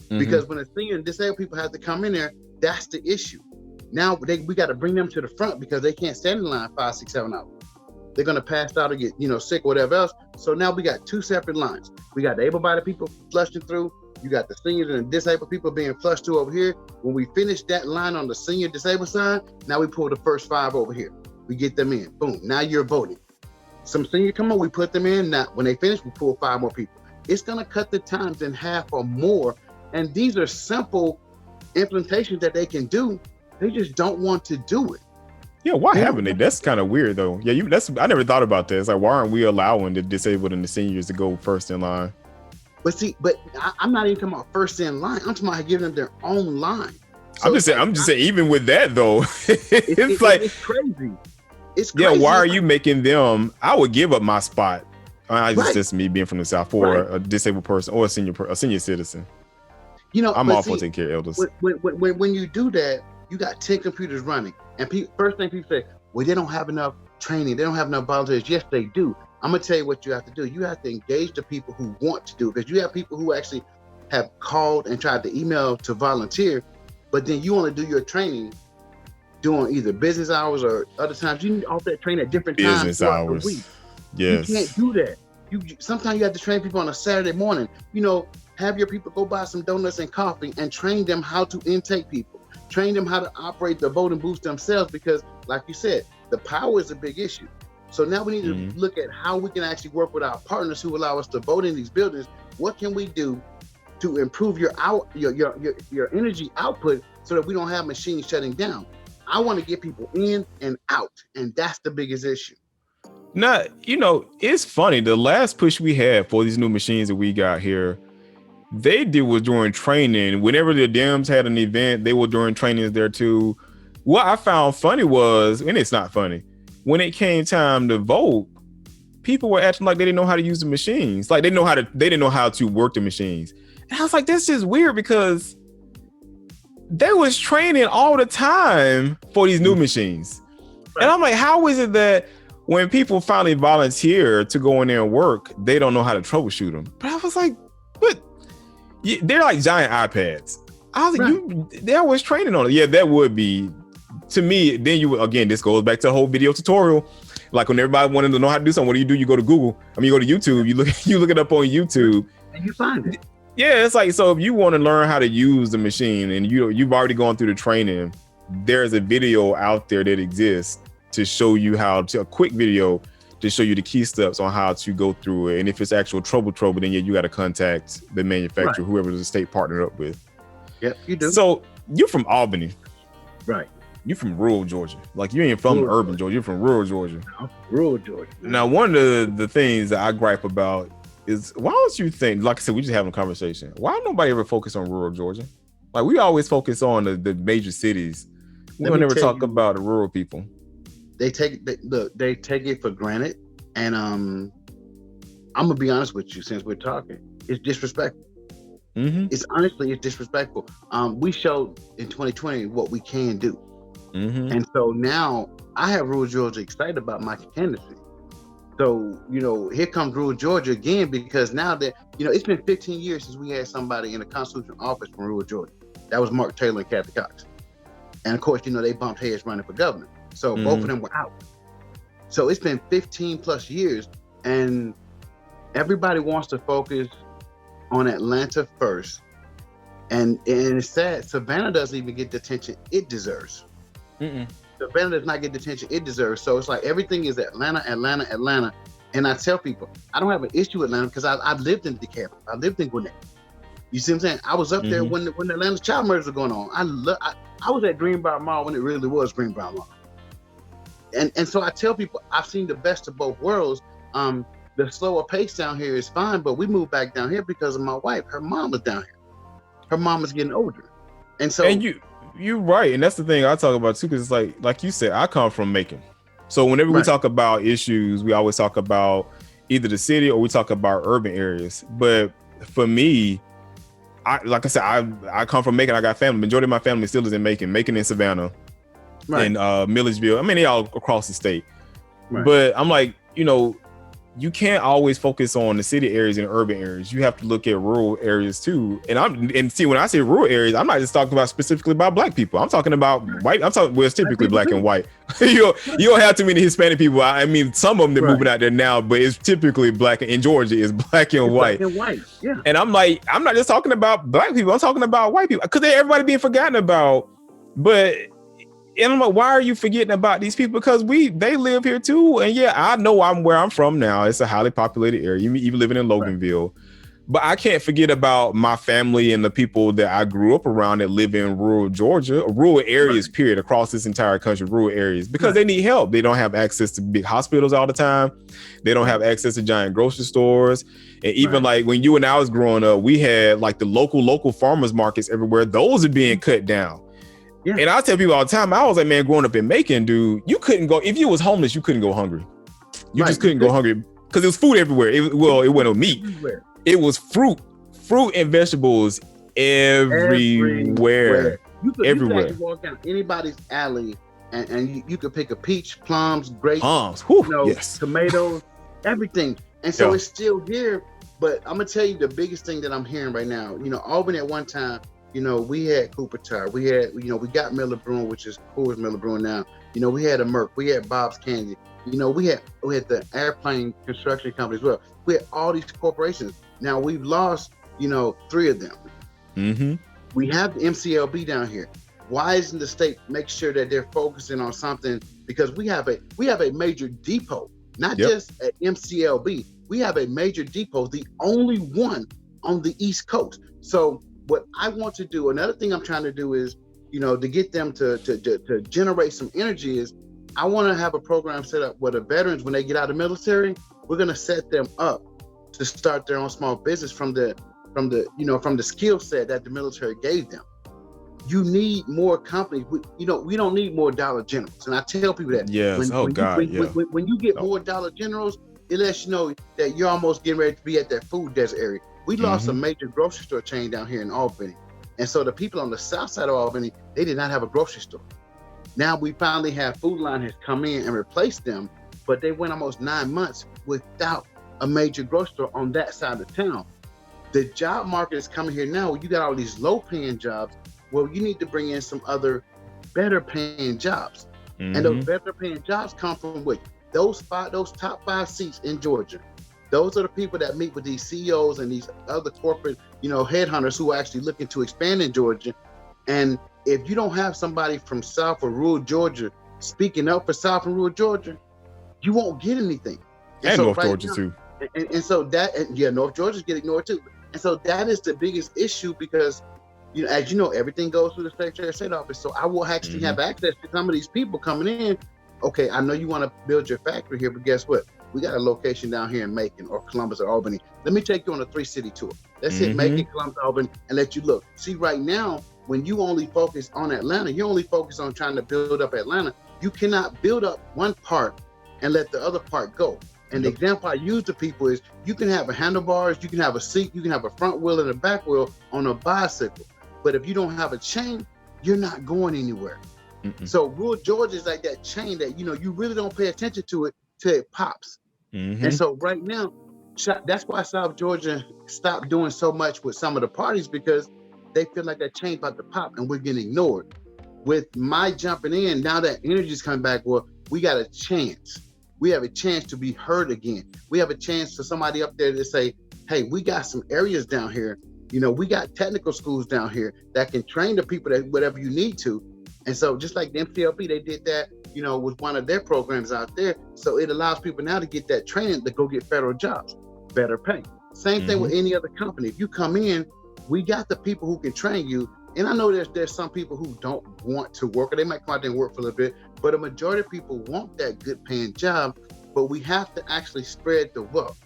Because when the senior and disabled people have to come in there, that's the issue. Now we got to bring them to the front because they can't stand in line 5, 6, 7 hours. They're going to pass out or get sick or whatever else. So now we got 2 separate lines. We got the able-bodied people flushing through. You got the seniors and the disabled people being flushed through over here. When we finish that line on the senior disabled side, now we pull the first 5 over here. We get them in. Boom. Now you're voting. Some senior come on, we put them in. Now when they finish, we pull 5 more people. It's going to cut the times in half or more. And these are simple implementations that they can do. They just don't want to do it. Yeah, why haven't they? That's kind of weird though. Yeah, I never thought about this. Like, why aren't we allowing the disabled and the seniors to go first in line? But I'm not even talking about first in line. I'm talking about giving them their own line. So I'm just saying, even with that though, it's like it's crazy. It's crazy. Yeah, why are you making them? I would give up my spot. It's just me being from the South for a disabled person or a senior citizen. I'm all for taking care of elders. When you do that, you got 10 computers running, and first thing people say, well, they don't have enough training. They don't have enough volunteers. Yes, they do. I'm going to tell you what you have to do. You have to engage the people who want to do it, because you have people who actually have called and tried to email to volunteer, but then you want to do your training during either business hours or other times. You need all that training at different times business hours. The week. Yes. You can't do that. Sometimes you have to train people on a Saturday morning. Have your people go buy some donuts and coffee and train them how to intake people. Train them how to operate the voting booths themselves, because like you said, the power is a big issue. So now we need to look at how we can actually work with our partners who allow us to vote in these buildings. What can we do to improve your energy output so that we don't have machines shutting down? I want to get people in and out, and that's the biggest issue. Now, it's funny. The last push we had for these new machines that we got here, they did was during training. Whenever the Dems had an event, they were during trainings there too. What I found funny was, and it's not funny, when it came time to vote, people were acting like they didn't know how to use the machines. Like they didn't know how to work the machines. And I was like, this is weird because they was training all the time for these new machines. Right. And I'm like, how is it that when people finally volunteer to go in there and work, they don't know how to troubleshoot them? But I was like, but they're like giant iPads. I was like, they're always training on it. Yeah, that would be, to me, then this goes back to the whole video tutorial. Like when everybody wanted to know how to do something, what do? You go to Google. You go to YouTube, you look it up on YouTube. And you find it. Yeah, it's like, so if you want to learn how to use the machine and you've already gone through the training, there's a video out there that exists to show you a quick video to show you the key steps on how to go through it. And if it's actual trouble, then you got to contact the manufacturer, whoever the state partnered up with. Yep, you do. So you're from Albany. Right. You're from rural Georgia. Like you ain't from urban Georgia. You're from rural Georgia. I'm from rural Georgia. Man. Now, one of the things that I gripe about is, why don't you think, like I said, we just having a conversation. Why nobody ever focus on rural Georgia? Like we always focus on the major cities. We don't ever talk about the rural people. They take it for granted. And I'm gonna be honest with you, since we're talking, it's disrespectful. Mm-hmm. It's disrespectful. We showed in 2020 what we can do. Mm-hmm. And so now I have rural Georgia excited about my candidacy. So, here comes rural Georgia again, because now that, it's been 15 years since we had somebody in a constitutional office from rural Georgia. That was Mark Taylor and Kathy Cox. And of course, they bumped heads running for governor. So both of them were out. So it's been 15 plus years, and everybody wants to focus on Atlanta first. And it's sad, Savannah doesn't even get the attention it deserves. Savannah does not get the attention it deserves. So it's like everything is Atlanta. And I tell people, I don't have an issue with Atlanta because I've lived in DeKalb. I lived in Gwinnett. You see what I'm saying? I was up there when the Atlanta child murders were going on. I was at Greenbrier Mall when it really was Greenbrier Mall. And so I tell people, I've seen the best of both worlds. The slower pace down here is fine, but we moved back down here because of my wife. Her mom is down here. Her mom is getting older. And so... And you're right. And that's the thing I talk about too, because it's like you said, I come from Macon. So whenever we talk about issues, we always talk about either the city or we talk about urban areas. But for me, I come from Macon. I got family. Majority of my family still is in Macon and Savannah, and Milledgeville. I mean, they all across the state. Right. But I'm like, you can't always focus on the city areas and urban areas. You have to look at rural areas too. And see, when I say rural areas, I'm not just talking about specifically about Black people. I'm talking about white. It's typically Black and white. you don't have too many Hispanic people. I mean, some of them they're moving out there now, but it's typically Black. In Georgia, is Black and white. Black and white, yeah. And I'm like, I'm not just talking about Black people. I'm talking about white people because everybody being forgotten about. And I'm like, why are you forgetting about these people? Because they live here too. And yeah, I know where I'm from now. It's a highly populated area, even living in Loganville. Right. But I can't forget about my family and the people that I grew up around that live in rural Georgia, rural areas, period, across this entire country, rural areas, because they need help. They don't have access to big hospitals all the time. They don't have access to giant grocery stores. And even like when you and I was growing up, we had like the local farmers markets everywhere. Those are being cut down. Yeah. And I tell people all the time, I was like, man, growing up in Macon, dude, you couldn't go, if you was homeless, you couldn't go hungry. You just couldn't go hungry because it was food everywhere. It wasn't meat. It was fruit and vegetables everywhere. You could walk down anybody's alley and you could pick a peach, plums, grapes, tomatoes, everything. And so it's still here. But I'm going to tell you the biggest thing that I'm hearing right now, Albany at one time, we had Cooper Tire. We had, we got Miller Brewing, which is Coors Miller Brewing now. We had a Merck. We had Bob's Candy. We had the airplane construction company as well. We had all these corporations. Now we've lost, 3 of them. Mm-hmm. We have the MCLB down here. Why isn't the state make sure that they're focusing on something? Because we have a major depot, not just at MCLB. We have a major depot, the only one on the East Coast. So what I want to do, another thing I'm trying to do is to get them to generate some energy is I want to have a program set up where the veterans, when they get out of the military, we're going to set them up to start their own small business from the skill set that the military gave them. You need more companies. We don't need more Dollar Generals. And I tell people that. Yes. When you get more Dollar Generals, it lets you know that you're almost getting ready to be at that food desert area. We lost a major grocery store chain down here in Albany. And so the people on the south side of Albany, they did not have a grocery store. Now we finally have Food Line has come in and replaced them, but they went almost 9 months without a major grocery store on that side of town. The job market is coming here now. You got all these low-paying jobs. Well, you need to bring in some other better-paying jobs, and those better-paying jobs come from what? Those top 5 seats in Georgia. Those are the people that meet with these CEOs and these other corporate, headhunters who are actually looking to expand in Georgia. And if you don't have somebody from South or rural Georgia speaking up for South and rural Georgia, you won't get anything. And so North Georgia too. And so North Georgia's getting ignored too. And so that is the biggest issue because, as you know, everything goes through the Secretary of State office. So I will actually have access to some of these people coming in. Okay, I know you want to build your factory here, but guess what? We got a location down here in Macon or Columbus or Albany. Let me take you on a 3-city tour. Let's hit Macon, Columbus, Albany, and let you look. See, right now, when you only focus on Atlanta, you only focus on trying to build up Atlanta. You cannot build up one part and let the other part go. And the example I use to people is you can have a handlebars, you can have a seat, you can have a front wheel and a back wheel on a bicycle. But if you don't have a chain, you're not going anywhere. So rural Georgia is like that chain that, you really don't pay attention to it till it pops. And so right now, that's why South Georgia stopped doing so much with some of the parties, because they feel like that chain about to pop and we're getting ignored. With my jumping in, now that energy is coming back, well, we got a chance. We have a chance to be heard again. We have a chance for somebody up there to say, hey, we got some areas down here. We got technical schools down here that can train the people that whatever you need to. And so just like the MCLP, they did that, with one of their programs out there. So it allows people now to get that training to go get federal jobs, better pay. Same thing with any other company. If you come in, we got the people who can train you. And I know there's some people who don't want to work, or they might come out there and work for a little bit, but a majority of people want that good paying job, but we have to actually spread the wealth.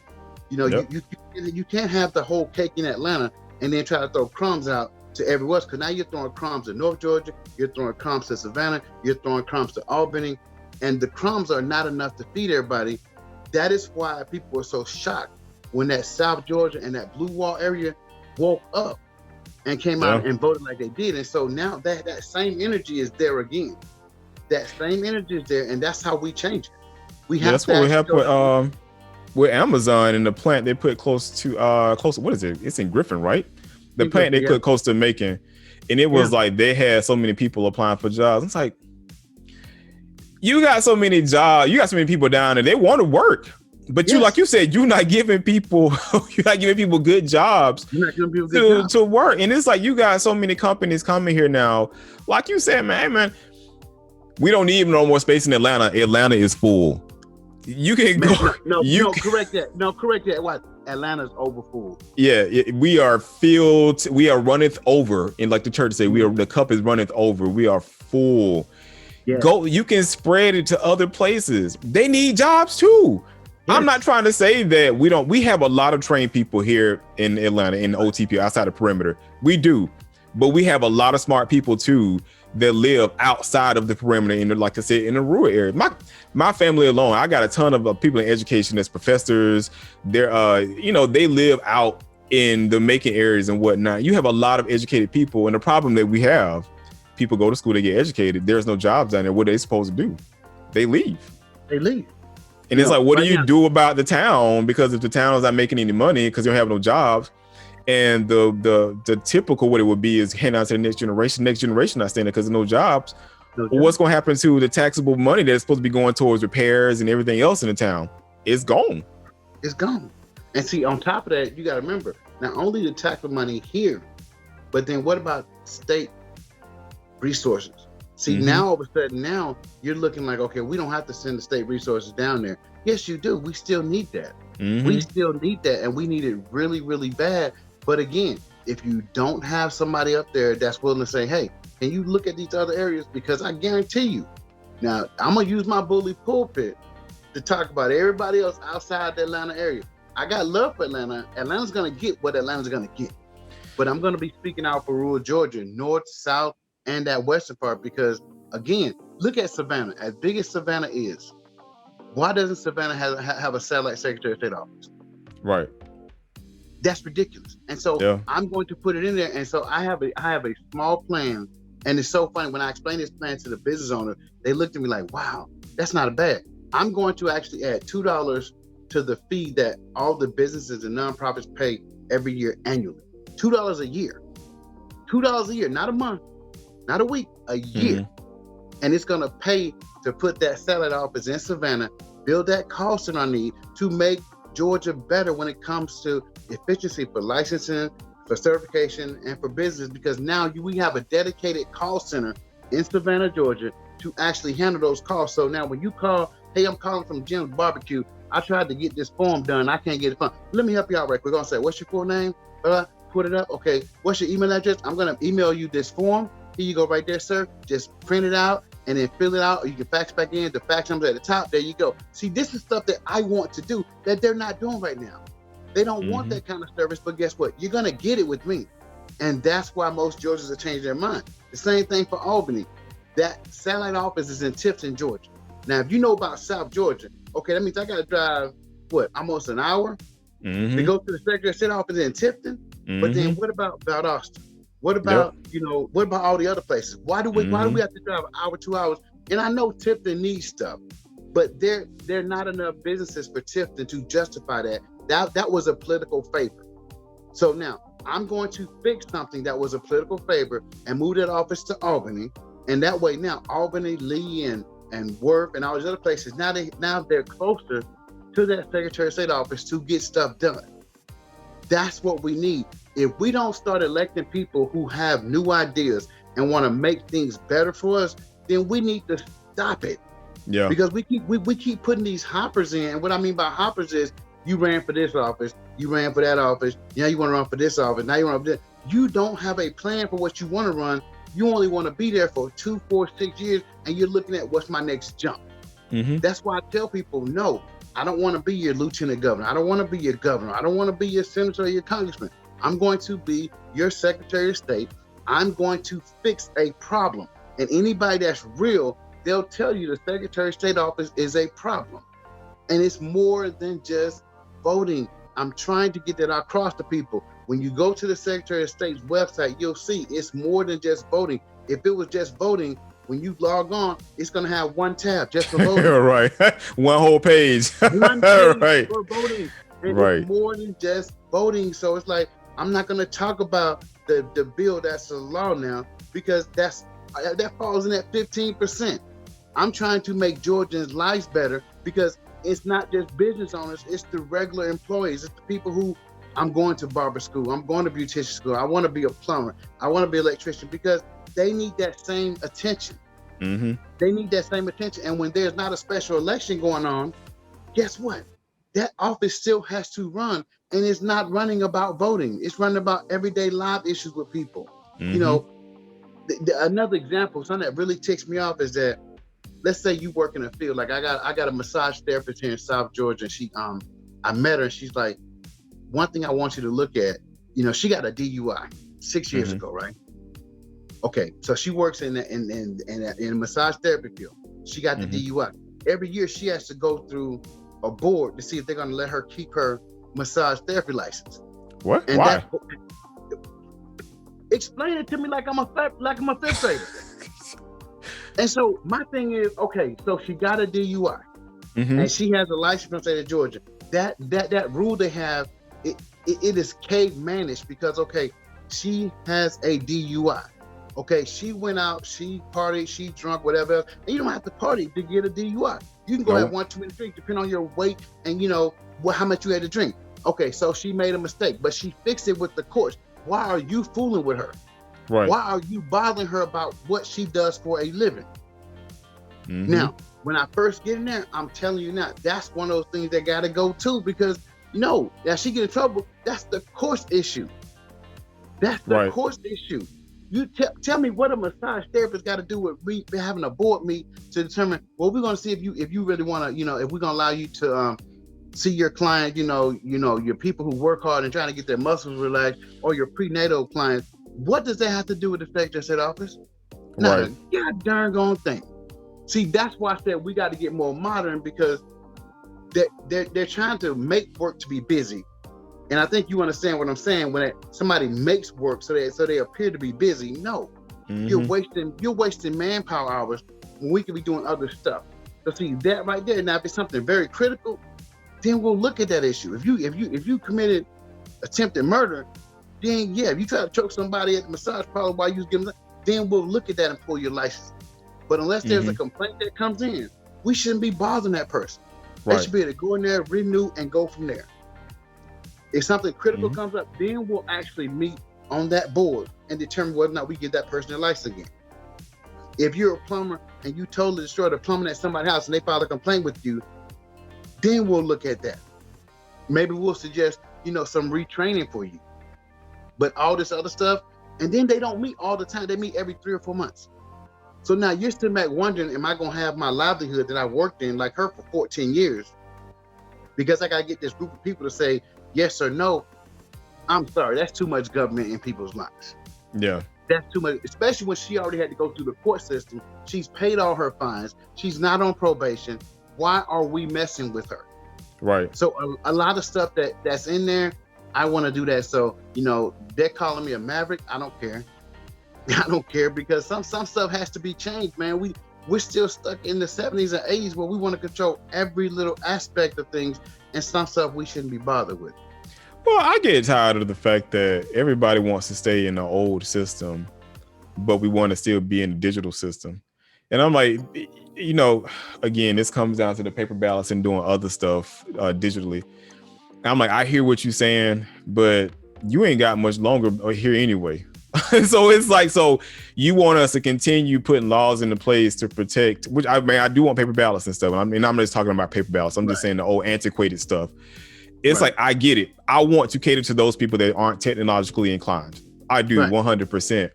You can't have the whole cake in Atlanta and then try to throw crumbs out to everyone else, because now you're throwing crumbs to North Georgia, you're throwing crumbs to Savannah, you're throwing crumbs to Albany, and the crumbs are not enough to feed everybody. That is why people were so shocked when that South Georgia and that Blue Wall area woke up and came out and voted like they did. And so now that same energy is there again. That same energy is there, and that's how we change it. We have that's what we have with Amazon and the plant they put close to what is it? It's in Griffin, right? The plant they put close to Macon, and it was like they had so many people applying for jobs. It's like, you got so many jobs, you got so many people down there, they want to work, but you, like you said, you're not giving people good jobs to work. And it's like you got so many companies coming here now. Like you said, man, we don't need no more space in Atlanta. Atlanta is full. You can go. Correct that. What? Atlanta's over full. Yeah, we are filled. We are runneth over. And like the church say, the cup is runneth over. We are full. Yeah. Go. You can spread it to other places. They need jobs too. Yes. I'm not trying to say that we don't. We have a lot of trained people here in Atlanta, in OTP, outside the perimeter. We do, but we have a lot of smart people too that live outside of the perimeter, in, like I said, in the rural area. My family alone, I got a ton of people in education as professors. They're they live out in the Macon areas and whatnot. You have a lot of educated people, and the problem that we have, people go to school, they get educated. There's no jobs down there. What are they supposed to do? They leave. And it's like, what do you do about the town? Because if the town is not making any money because they don't have no jobs, and the typical what it would be is hand out to the next generation not staying there because there's no jobs. What's going to happen to the taxable money that's supposed to be going towards repairs and everything else in the town? It's gone. And see, on top of that, you got to remember, not only the taxable money here, but then what about state resources? See, now all of a sudden, now you're looking like, okay, we don't have to send the state resources down there. Yes, you do. We still need that. We still need that, and we need it really, really bad. But again, if you don't have somebody up there that's willing to say, hey, can you look at these other areas? Because I guarantee you, now I'm gonna use my bully pulpit to talk about everybody else outside the Atlanta area. I got love for Atlanta. Atlanta's gonna get what Atlanta's gonna get. But I'm gonna be speaking out for rural Georgia, north, south, and that western part, because again, look at Savannah. As big as Savannah is, why doesn't Savannah have a satellite Secretary of State office? Right. That's ridiculous. And so I'm going to put it in there. And so I have a small plan. And it's so funny when I explain this plan to the business owner, they looked at me like, wow, that's not a bad. I'm going to actually add $2 to the fee that all the businesses and nonprofits pay every year annually. $2 a year. $2 a year, not a month, not a week, a year. And it's gonna pay to put that satellite office in Savannah, build that call center I need to make Georgia better when it comes to efficiency for licensing, for certification, and for business, because now we have a dedicated call center in Savannah, Georgia to actually handle those calls. So now when you call, hey, I'm calling from Jim's Barbecue, I tried to get this form done, I can't get it done. Let me help you out right quick. We're gonna say, what's your full name? Put it up. Okay, what's your email address? I'm gonna email you this form. Here you go right there, sir. Just print it out and then fill it out, or you can fax back in. The fax number at the top. There you go. See, this is stuff that I want to do that they're not doing right now. They don't want that kind of service, but guess what? You're gonna get it with me. And that's why most Georgians are changing their mind. The same thing for Albany. That satellite office is in Tifton, Georgia. Now, if you know about South Georgia, okay, that means I gotta drive, almost an hour to go to the Secretary of State office in Tifton? But then what about Valdosta? What about, what about all the other places? Why do we have to drive an hour, 2 hours? And I know Tifton needs stuff, but there are not enough businesses for Tifton to justify that. That was a political favor. So now I'm going to fix something that was a political favor and move that office to Albany. And that way now Albany, Lee, and Worth and all these other places, now they're closer to that Secretary of State office to get stuff done. That's what we need. If we don't start electing people who have new ideas and want to make things better for us, then we need to stop it. Yeah. Because we keep putting these hoppers in. And what I mean by hoppers is you ran for this office, you ran for that office, now you want to run for this office, now you want to do that. You don't have a plan for what you want to run. You only want to be there for 2, 4, 6 years, and you're looking at what's my next jump. That's why I tell people, no, I don't want to be your lieutenant governor. I don't want to be your governor. I don't want to be your senator or your congressman. I'm going to be your Secretary of State. I'm going to fix a problem. And anybody that's real, they'll tell you the Secretary of State office is a problem. And it's more than just voting. I'm trying to get that across to people. When you go to the Secretary of State's website, you'll see it's more than just voting. If it was just voting, when you log on, it's going to have one tab just for voting. Right. One whole page. One page right. for voting. And right. It's more than just voting. So it's like, I'm not going to talk about the bill that's a law now, because that falls in that 15%. I'm trying to make Georgians' lives better, because it's not just business owners, it's the regular employees. It's the people who, I'm going to barber school, I'm going to beautician school, I want to be a plumber, I want to be an electrician, because they need that same attention. They need that same attention. And when there's not a special election going on, guess what? That office still has to run, and it's not running about voting. It's running about everyday live issues with people. Another example, something that really ticks me off is that, let's say you work in a field. Like I got a massage therapist here in South Georgia. And she, I met her, and she's like, one thing I want you to look at, she got a DUI 6 years ago, right? Okay, so she works in a massage therapy field. She got the DUI. Every year she has to go through a board to see if they're going to let her keep her massage therapy license. What? And why? Explain it to me like I'm a fifth grader. And so my thing is, okay, so she got a DUI, and she has a license from the state of Georgia. That rule they have, it is cave-manish, because okay, she has a DUI. Okay, she went out, she partied, she drunk, whatever else. And you don't have to party to get a DUI. You can go have 1, 2, and 3, depending on your weight and how much you had to drink. Okay, so she made a mistake, but she fixed it with the courts. Why are you fooling with her? Right. Why are you bothering her about what she does for a living? Now, when I first get in there, I'm telling you now, that's one of those things that got to go too, because now she get in trouble. That's the course issue. That's the course issue. You tell me what a massage therapist got to do with me having a board meet to determine, well, we're going to see if you really want to, if we're going to allow you to see your client, your people who work hard and trying to get their muscles relaxed, or your prenatal clients. What does that have to do with the Secretary of State office? Not a god darn gone thing. See, that's why I said we got to get more modern, because they're trying to make work to be busy. And I think you understand what I'm saying when somebody makes work so they appear to be busy. No, you're wasting manpower hours when we could be doing other stuff. So see that right there. Now, if it's something very critical, then we'll look at that issue. If you committed attempted murder, then yeah, if you try to choke somebody at the massage parlor while you was giving them, then we'll look at that and pull your license. But unless there's a complaint that comes in, we shouldn't be bothering that person. They should be able to go in there, renew, and go from there. If something critical comes up, then we'll actually meet on that board and determine whether or not we give that person their license again. If you're a plumber and you totally destroy the plumbing at somebody's house and they file a complaint with you, then we'll look at that. Maybe we'll suggest, some retraining for you. But all this other stuff, and then they don't meet all the time. They meet every 3 or 4 months. So now you're sitting back wondering, am I going to have my livelihood that I worked in like her for 14 years? Because I got to get this group of people to say yes or no. I'm sorry, that's too much government in people's lives. Yeah. That's too much, especially when she already had to go through the court system. She's paid all her fines. She's not on probation. Why are we messing with her? Right. So a lot of stuff that's in there, I want to do that. So, they're calling me a maverick. I don't care. I don't care, because some stuff has to be changed, man. We're still stuck in the 70s and 80s where we want to control every little aspect of things, and some stuff we shouldn't be bothered with. Well, I get tired of the fact that everybody wants to stay in the old system, but we want to still be in the digital system. And I'm like, again, this comes down to the paper ballots and doing other stuff digitally. And I'm like, I hear what you're saying, but you ain't got much longer here anyway. So it's like, so you want us to continue putting laws into place to protect, which I do want paper ballots and stuff. I mean, I'm just talking about paper ballots. I'm just saying the old antiquated stuff. It's like, I get it. I want to cater to those people that aren't technologically inclined. I do 100%.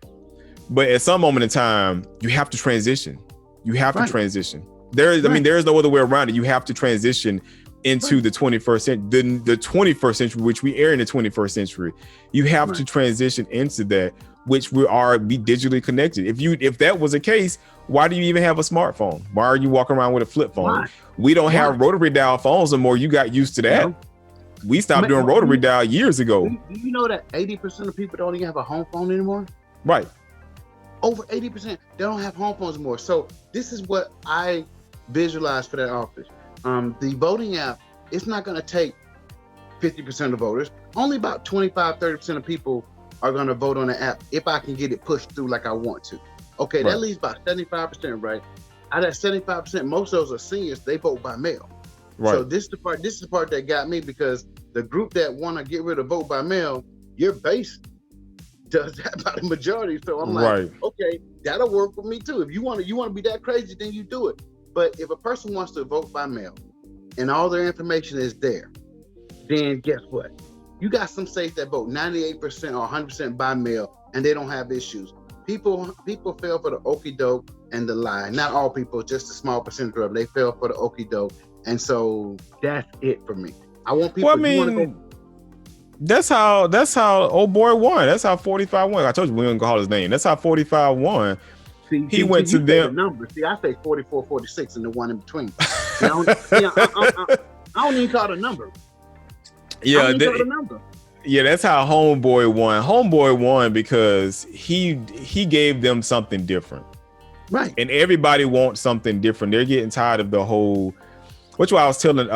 But at some moment in time, you have to transition. You have to transition. There's no other way around it. You have to transition into the 21st century, the 21st century, which we are in the 21st century. You have to transition into that, which be digitally connected. If that was the case, why do you even have a smartphone? Why are you walking around with a flip phone? Why? We don't have rotary dial phones anymore. You got used to that. We stopped doing rotary dial years ago. Do you know that 80% of people don't even have a home phone anymore? Right. Over 80%, they don't have home phones anymore. So this is what I visualize for that office. The voting app, it's not going to take 50% of voters. Only about 25-30% of people are going to vote on the app if I can get it pushed through like I want to. Okay, that leaves about 75%, right? Out of that 75%, most of those are seniors. They vote by mail. Right. So this is the part that got me, because the group that want to get rid of vote by mail, your base does that by the majority. So I'm like, okay, that'll work for me too. If you want to be that crazy, then you do it. But if a person wants to vote by mail and all their information is there, then guess what? You got some states that vote 98% or 100% by mail and they don't have issues. People fell for the okie doke and the lie. Not all people, just a small percentage of them. They fell for the okie doke. And so that's it for me. I want people that's how old boy won. That's how 45 won. I told you we wouldn't call his name. That's how 45 won. He went to them. Number. See, I say 44, 46, and the one in between. I don't even call the number. Yeah, that's how Homeboy won. Homeboy won because he gave them something different. Right. And everybody wants something different. They're getting tired of the whole. Which I was telling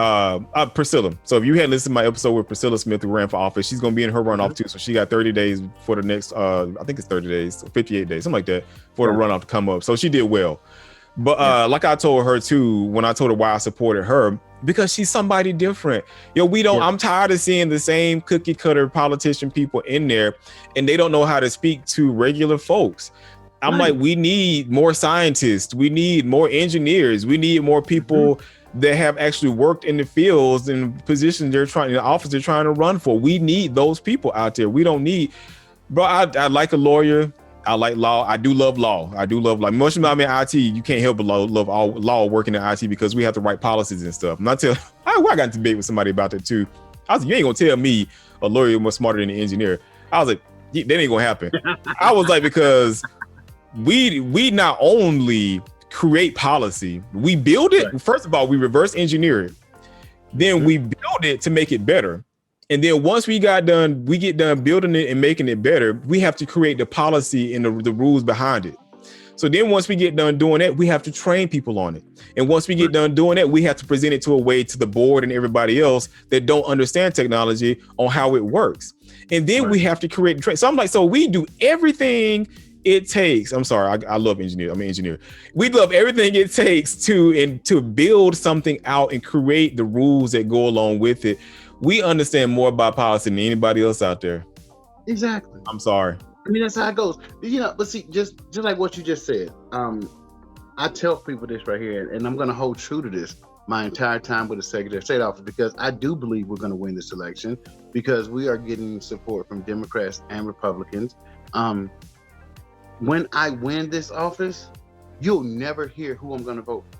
Priscilla. So if you had listened to my episode with Priscilla Smith, who ran for office, she's going to be in her runoff too. So she got 30 days for the next, I think it's 30 days, 58 days, something like that, for the runoff to come up. So she did well. But like I told her too, when I told her why I supported her, because she's somebody different. I'm tired of seeing the same cookie cutter politician people in there, and they don't know how to speak to regular folks. I'm like, we need more scientists. We need more engineers. We need more people that have actually worked in the fields and positions the office they're trying to run for. We need those people out there. We don't need, bro. I like a lawyer. I like law. I do love law. Most of my in IT, you can't help but love all law working in IT because we have to write policies and stuff. I'm not telling. I got into debate with somebody about that too. I was like, you ain't gonna tell me a lawyer was smarter than an engineer. I was like, that ain't gonna happen. I was like, because we not only create policy, we build it. Right. First of all, we reverse engineer it. Then we build it to make it better. And then once we get done building it and making it better, we have to create the policy and the rules behind it. So then once we get done doing that, we have to train people on it. And once we get done doing that, we have to present it to a way to the board and everybody else that don't understand technology on how it works. And then we have to create and train. So I'm like, so we do everything it takes. I'm sorry, I love engineer. I'm an engineer. We love everything it takes to build something out and create the rules that go along with it. We understand more about policy than anybody else out there. Exactly. I'm sorry. I mean, that's how it goes. But see, just like what you just said, I tell people this right here, and I'm going to hold true to this my entire time with the Secretary of State office, because I do believe we're going to win this election because we are getting support from Democrats and Republicans. When I win this office, you'll never hear who I'm going to vote for,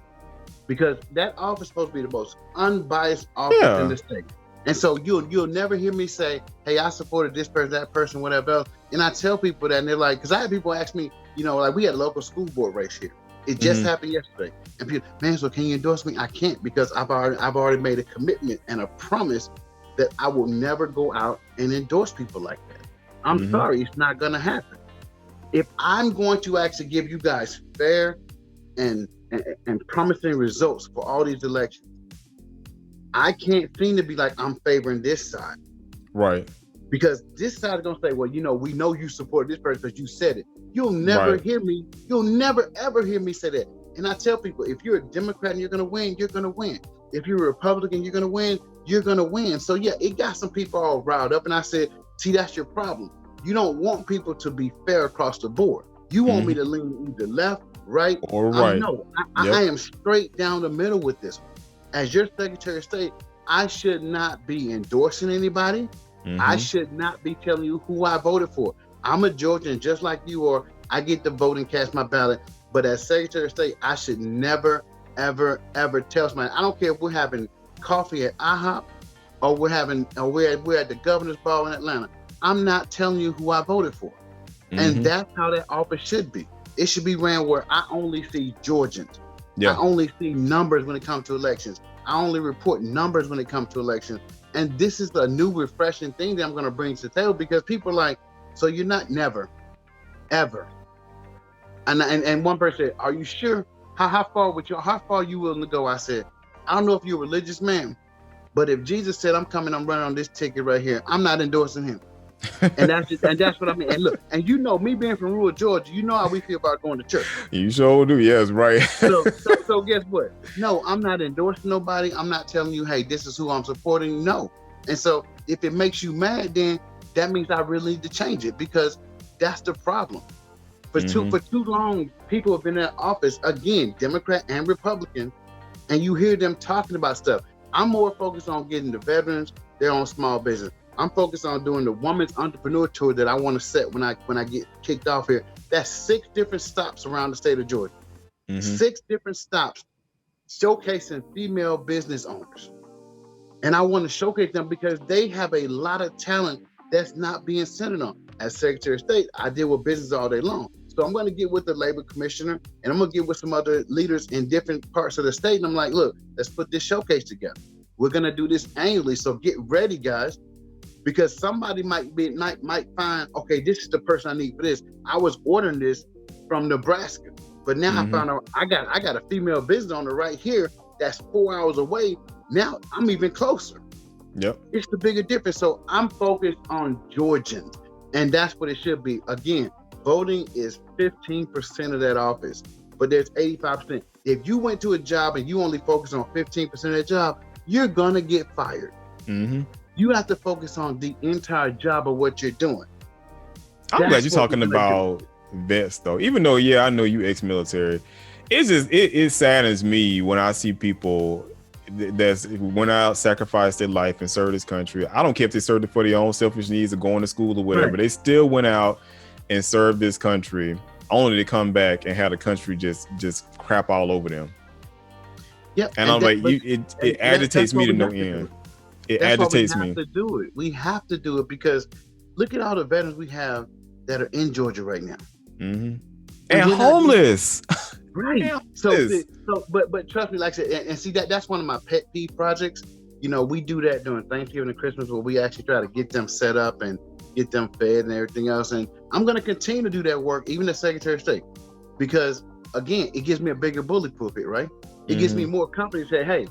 because that office is supposed to be the most unbiased office in the state. And so you'll never hear me say, hey, I supported this person, that person, whatever else. And I tell people that, and they're like, because I had people ask me, like we had a local school board race here. It just happened yesterday. And people, Manswell, can you endorse me? I can't, because I've already made a commitment and a promise that I will never go out and endorse people like that. I'm sorry, it's not going to happen. If I'm going to actually give you guys fair and promising results for all these elections, I can't seem to be like, I'm favoring this side. Right. Because this side is going to say, well, we know you support this person because you said it. You'll never hear me. You'll never, ever hear me say that. And I tell people, if you're a Democrat and you're going to win, you're going to win. If you're a Republican, you're going to win, you're going to win. So yeah, it got some people all riled up. And I said, see, that's your problem. You don't want people to be fair across the board. You want me to lean either left, right, or right. No, I am straight down the middle with this one. As your Secretary of State, I should not be endorsing anybody. I should not be telling you who I voted for. I'm a Georgian just like you are. I get to vote and cast my ballot. But as Secretary of State, I should never, ever, ever tell somebody. I don't care if we're having coffee at IHOP or we're at the governor's ball in Atlanta. I'm not telling you who I voted for. And that's how that office should be. It should be ran where I only see Georgians. I only see numbers when it comes to elections. I only report numbers when it comes to elections. And this is a new, refreshing thing that I'm going to bring to the table, because people are like, so you're not never, ever. And one person said, are you sure? How far are you willing to go? I said, I don't know if you're a religious man, but if Jesus said, I'm running on this ticket right here, I'm not endorsing him. And that's what I mean. And look, and me being from rural Georgia, you know how we feel about going to church. You sure do, yes, right. So guess what? No, I'm not endorsing nobody. I'm not telling you, hey, this is who I'm supporting. No. And so if it makes you mad, then that means I really need to change it, because that's the problem. For too long, people have been in office, again, Democrat and Republican, and you hear them talking about stuff. I'm more focused on getting the veterans their own small business. I'm focused on doing the Women's Entrepreneur Tour that I want to set when I get kicked off here. That's 6 different stops around the state of Georgia. 6 different stops showcasing female business owners. And I want to showcase them because they have a lot of talent that's not being centered on. As Secretary of State, I deal with business all day long. So I'm going to get with the labor commissioner, and I'm going to get with some other leaders in different parts of the state. And I'm like, look, let's put this showcase together. We're going to do this annually. So get ready, guys. Because somebody might find, okay, this is the person I need for this. I was ordering this from Nebraska, but now I found out I got a female business owner right here that's 4 hours away. Now I'm even closer. Yep. It's the bigger difference. So I'm focused on Georgians, and that's what it should be. Again, voting is 15% of that office, but there's 85%. If you went to a job and you only focus on 15% of that job, you're gonna get fired. You have to focus on the entire job of what you're doing. I'm glad you're talking about vets, though. Even though, I know you ex-military. It saddens me when I see people that's went out, sacrificed their life and served this country. I don't care if they served it for their own selfish needs or going to school or whatever. Right. They still went out and serve this country only to come back and have the country just crap all over them. Yep. And I'm like, it agitates me to no end. It agitates me. We have to do it. We have to do it because look at all the veterans we have that are in Georgia right now. Mm-hmm. And homeless. Right. But trust me, like I said, and see that's one of my pet peeve projects. You know, we do that during Thanksgiving and Christmas where we actually try to get them set up and get them fed and everything else. And I'm going to continue to do that work, even as Secretary of State, because again, it gives me a bigger bully pulpit, right? It gives me more confidence to say, hey,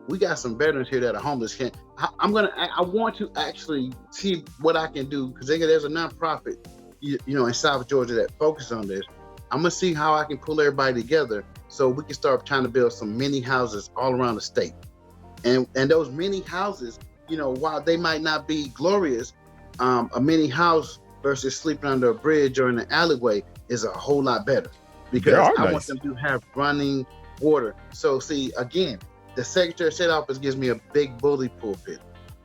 we got some veterans here that are homeless. I want to actually see what I can do because there's a nonprofit, you know, in South Georgia that focuses on this. I'm going to see how I can pull everybody together so we can start trying to build some mini houses all around the state. And those mini houses, you know, while they might not be glorious, a mini house versus sleeping under a bridge or in an alleyway is a whole lot better because I want them to have running water. So see, again, the Secretary of State office gives me a big bully pulpit,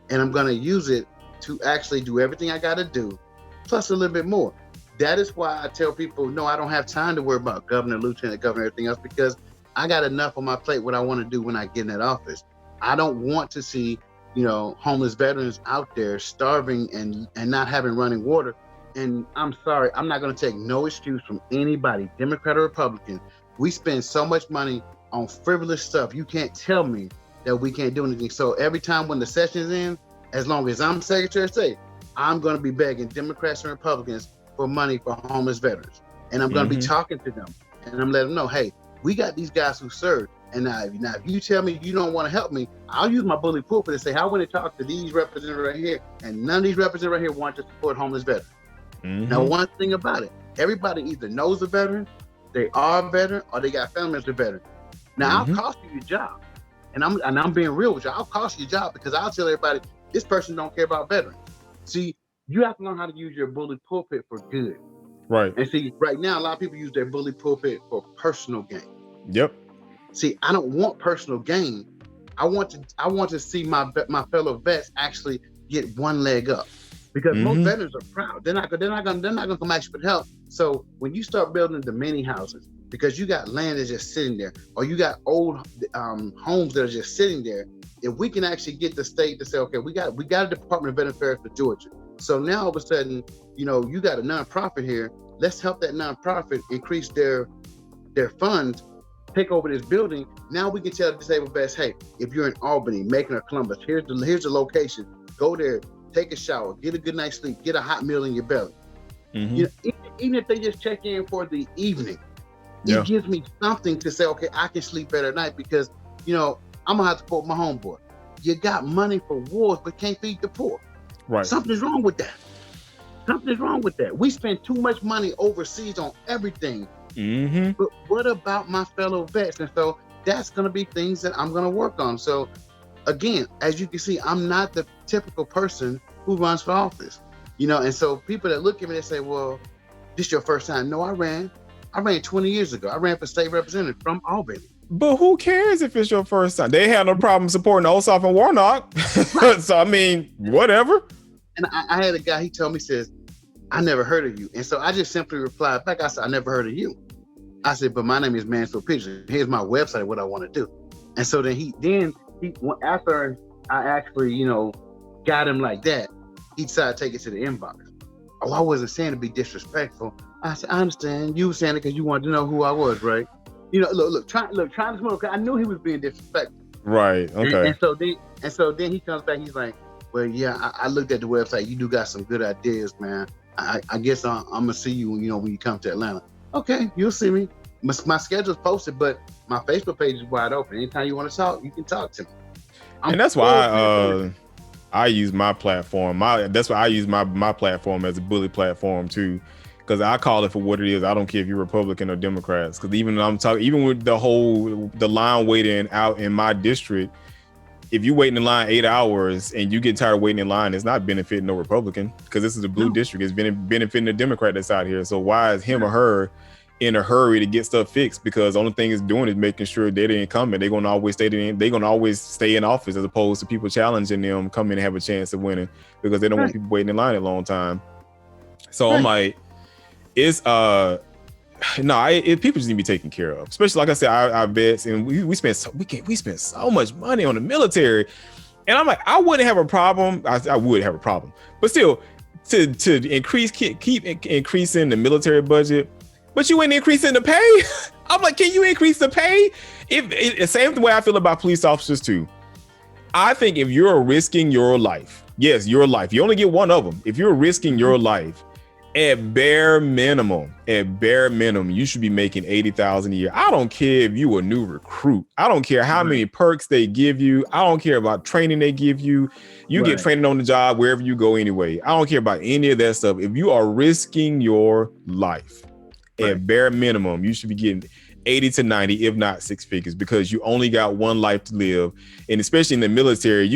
and I'm going to use it to actually do everything I got to do, plus a little bit more. That is why I tell people, no, I don't have time to worry about governor, lieutenant governor, everything else, because I got enough on my plate what I want to do when I get in that office. I don't want to see, you know, homeless veterans out there starving and not having running water. And I'm sorry, I'm not going to take no excuse from anybody, Democrat or Republican. We spend so much money on frivolous stuff. You can't tell me that we can't do anything. So every time when the session's in, as long as I'm Secretary of State, I'm going to be begging Democrats and Republicans for money for homeless veterans. And I'm going to be talking to them. And I'm letting them know, hey, we got these guys who served. And now if you tell me you don't want to help me, I'll use my bully pulpit and say, I want to talk to these representatives right here. And none of these representatives right here want to support homeless veterans. Now, one thing about it, everybody either knows a veteran, they are a veteran, or they got family members of veterans. Now, I'll cost you your job. And I'm being real with you. I'll cost you your job because I'll tell everybody, this person don't care about veterans. See, you have to learn how to use your bully pulpit for good. Right. And see, right now, a lot of people use their bully pulpit for personal gain. Yep. See, I don't want personal gain. I want to see my fellow vets actually get one leg up, because most veterans are proud. They're not gonna come ask you for help. So when you start building the mini houses, because you got land that's just sitting there, or you got old homes that are just sitting there, if we can actually get the state to say, okay, we got a Department of Veteran Affairs for Georgia. So now all of a sudden, you know, you got a nonprofit here. Let's help that nonprofit increase their funds, take over this building. Now we can tell the disabled vets, hey, if you're in Albany, Macon, or Columbus, here's the location. Go there, take a shower, get a good night's sleep, get a hot meal in your belly. You know, even if they just check in for the evening, it gives me something to say, okay, I can sleep better at night because, you know, I'm gonna have to support my homeboy. You got money for wars, but can't feed the poor. Right. Something's wrong with that. Something's wrong with that. We spend too much money overseas on everything. But what about my fellow vets? And so that's going to be things that I'm going to work on. So again, as you can see, I'm not the typical person who runs for office, you know. And so people that look at me, they say, well, this is your first time. No, I ran 20 years ago. I ran for state representative from Albany. But who cares if it's your first time? They had no problem supporting Ossoff and Warnock. So, I mean, whatever. And I had a guy, he told me, says, I never heard of you. And so I just simply replied back. I said, I never heard of you. I said, but my name is Manswell Peterson. Here's my website, what I want to do. And so then he after I actually, you know, got him like that, he decided to take it to the inbox. Oh, I wasn't saying to be disrespectful. I said, I understand. You were saying it because you wanted to know who I was, right? You know, look, trying to smoke. I knew he was being disrespectful. Right. Okay. And so then he comes back. He's like, well, yeah, I looked at the website. You do got some good ideas, man. I guess I'm gonna see you, you know, when you come to Atlanta. Okay, you'll see me. My schedule's posted, but my Facebook page is wide open. Anytime you want to talk, you can talk to me. And that's why I use my platform. That's why I use my platform as a bully platform too, because I call it for what it is. I don't care if you're Republican or Democrats. Because even with the line waiting out in my district, if you wait in line 8 hours and you get tired of waiting in line, it's not benefiting no Republican, because this is a blue district. It's benefiting the Democrat that's out here. So why is him or her in a hurry to get stuff fixed? Because the only thing it's doing is making sure they're the incumbent. They're gonna always stay in office, as opposed to people challenging them come in and have a chance of winning, because they don't want people waiting in line a long time. So I'm like, It's people just need to be taken care of, especially like I said, our vets, and we spend so much money on the military, and I'm like, I wouldn't have a problem. I would have a problem, but still, to keep increasing the military budget, but you ain't increasing the pay. I'm like, can you increase the pay? If same way I feel about police officers too. I think if you're risking your life, yes, your life, you only get one of them. If you're risking your life, at bare minimum, you should be making $80,000 a year. I don't care if you a new recruit. I don't care how many perks they give you. I don't care about training they give you. You get training on the job wherever you go anyway. I don't care about any of that stuff. If you are risking your life, at bare minimum, you should be getting 80 to 90, if not six figures, because you only got one life to live. And especially in the military,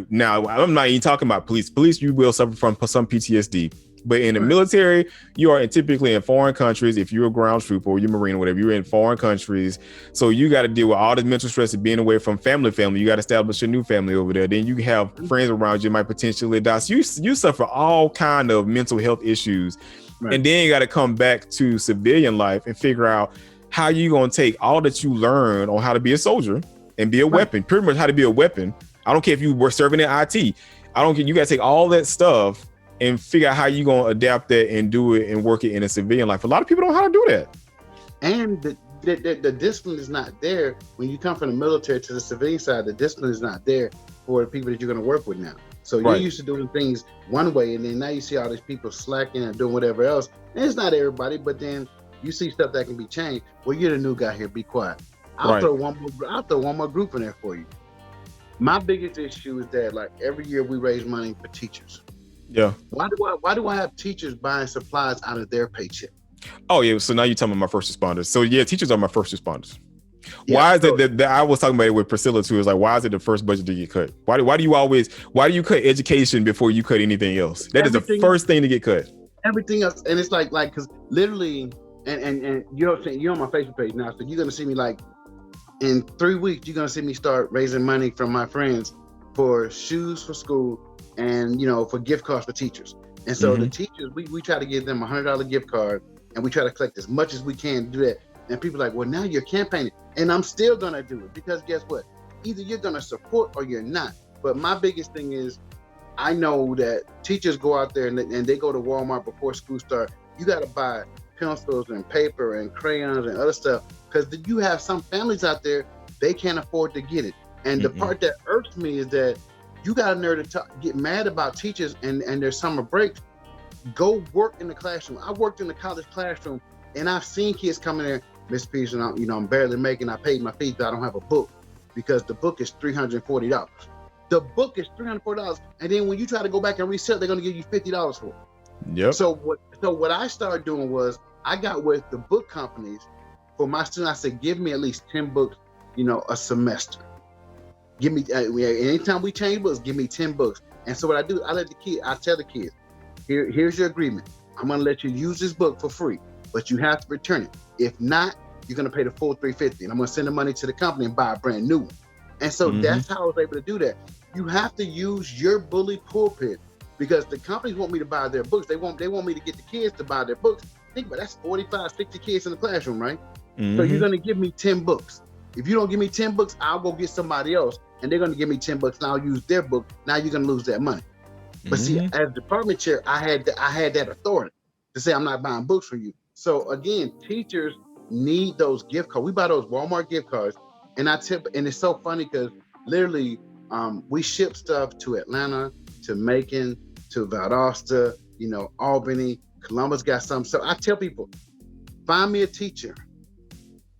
now I'm not even talking about police. Police, you will suffer from some PTSD. But in the military, you are typically in foreign countries. If you're a ground trooper or you're Marine or whatever, you're in foreign countries. So you got to deal with all this mental stress of being away from family. You got to establish a new family over there. Then you have friends around you might potentially die. So you suffer all kind of mental health issues. Right. And then you got to come back to civilian life and figure out how you going to take all that you learn on how to be a soldier and be a weapon, pretty much how to be a weapon. I don't care if you were serving in IT. I don't care. You got to take all that stuff and figure out how you going to adapt that and do it and work it in a civilian life. A lot of people don't know how to do that. And the discipline is not there. When you come from the military to the civilian side, the discipline is not there for the people that you're going to work with now. So you're used to doing things one way, and then now you see all these people slacking and doing whatever else. And it's not everybody, but then you see stuff that can be changed. Well, you're the new guy here. Be quiet. I'll throw one more group in there for you. My biggest issue is that, like, every year we raise money for teachers. Yeah. Why do I have teachers buying supplies out of their paycheck? Oh yeah. So now you're talking about my first responders. So yeah, teachers are my first responders. Yeah, why is it that I was talking about it with Priscilla too? Is like, why is it the first budget to get cut? Why do you cut education before you cut anything else? That is the first thing to get cut. Everything else, and it's like because literally, and you're on my Facebook page now, so you're gonna see me like in 3 weeks. You're gonna see me start raising money from my friends for shoes for school. And for gift cards for teachers. And so the teachers, we try to give them a $100 gift card, and we try to collect as much as we can to do that. And people are like, well, now you're campaigning, and I'm still gonna do it, because guess what? Either you're gonna support or you're not. But my biggest thing is, I know that teachers go out there and they go to Walmart before school starts. You got to buy pencils and paper and crayons and other stuff, because you have some families out there, they can't afford to get it. And the part that irks me is that you got a nerve to get mad about teachers and their summer breaks. Go work in the classroom. I worked in the college classroom, and I've seen kids come in there, Miss Peterson, I'm barely making, I paid my fees, but I don't have a book, because the book is $340. The book is $340, and then when you try to go back and resell, they're going to give you $50 for it. Yep. So what I started doing was, I got with the book companies for my students. I said, give me at least 10 books, a semester. Give me anytime we change books, give me 10 books. And so what I do, I tell the kids, here's your agreement. I'm gonna let you use this book for free, but you have to return it. If not, you're gonna pay the full $350, and I'm gonna send the money to the company and buy a brand new one. And so that's how I was able to do that. You have to use your bully pulpit, because the companies want me to buy their books. They want me to get the kids to buy their books. Think about it, that's 45, 60 kids in the classroom, right? So you're gonna give me 10 books. If you don't give me 10 books, I'll go get somebody else, and they're going to give me 10 books, and I'll use their book. Now you're going to lose that money. But see, as department chair, I had that authority to say, I'm not buying books for you. So again, teachers need those gift cards. We buy those Walmart gift cards, and and it's so funny because literally we ship stuff to Atlanta, to Macon, to Valdosta, Albany, Columbus got some. So I tell people, find me a teacher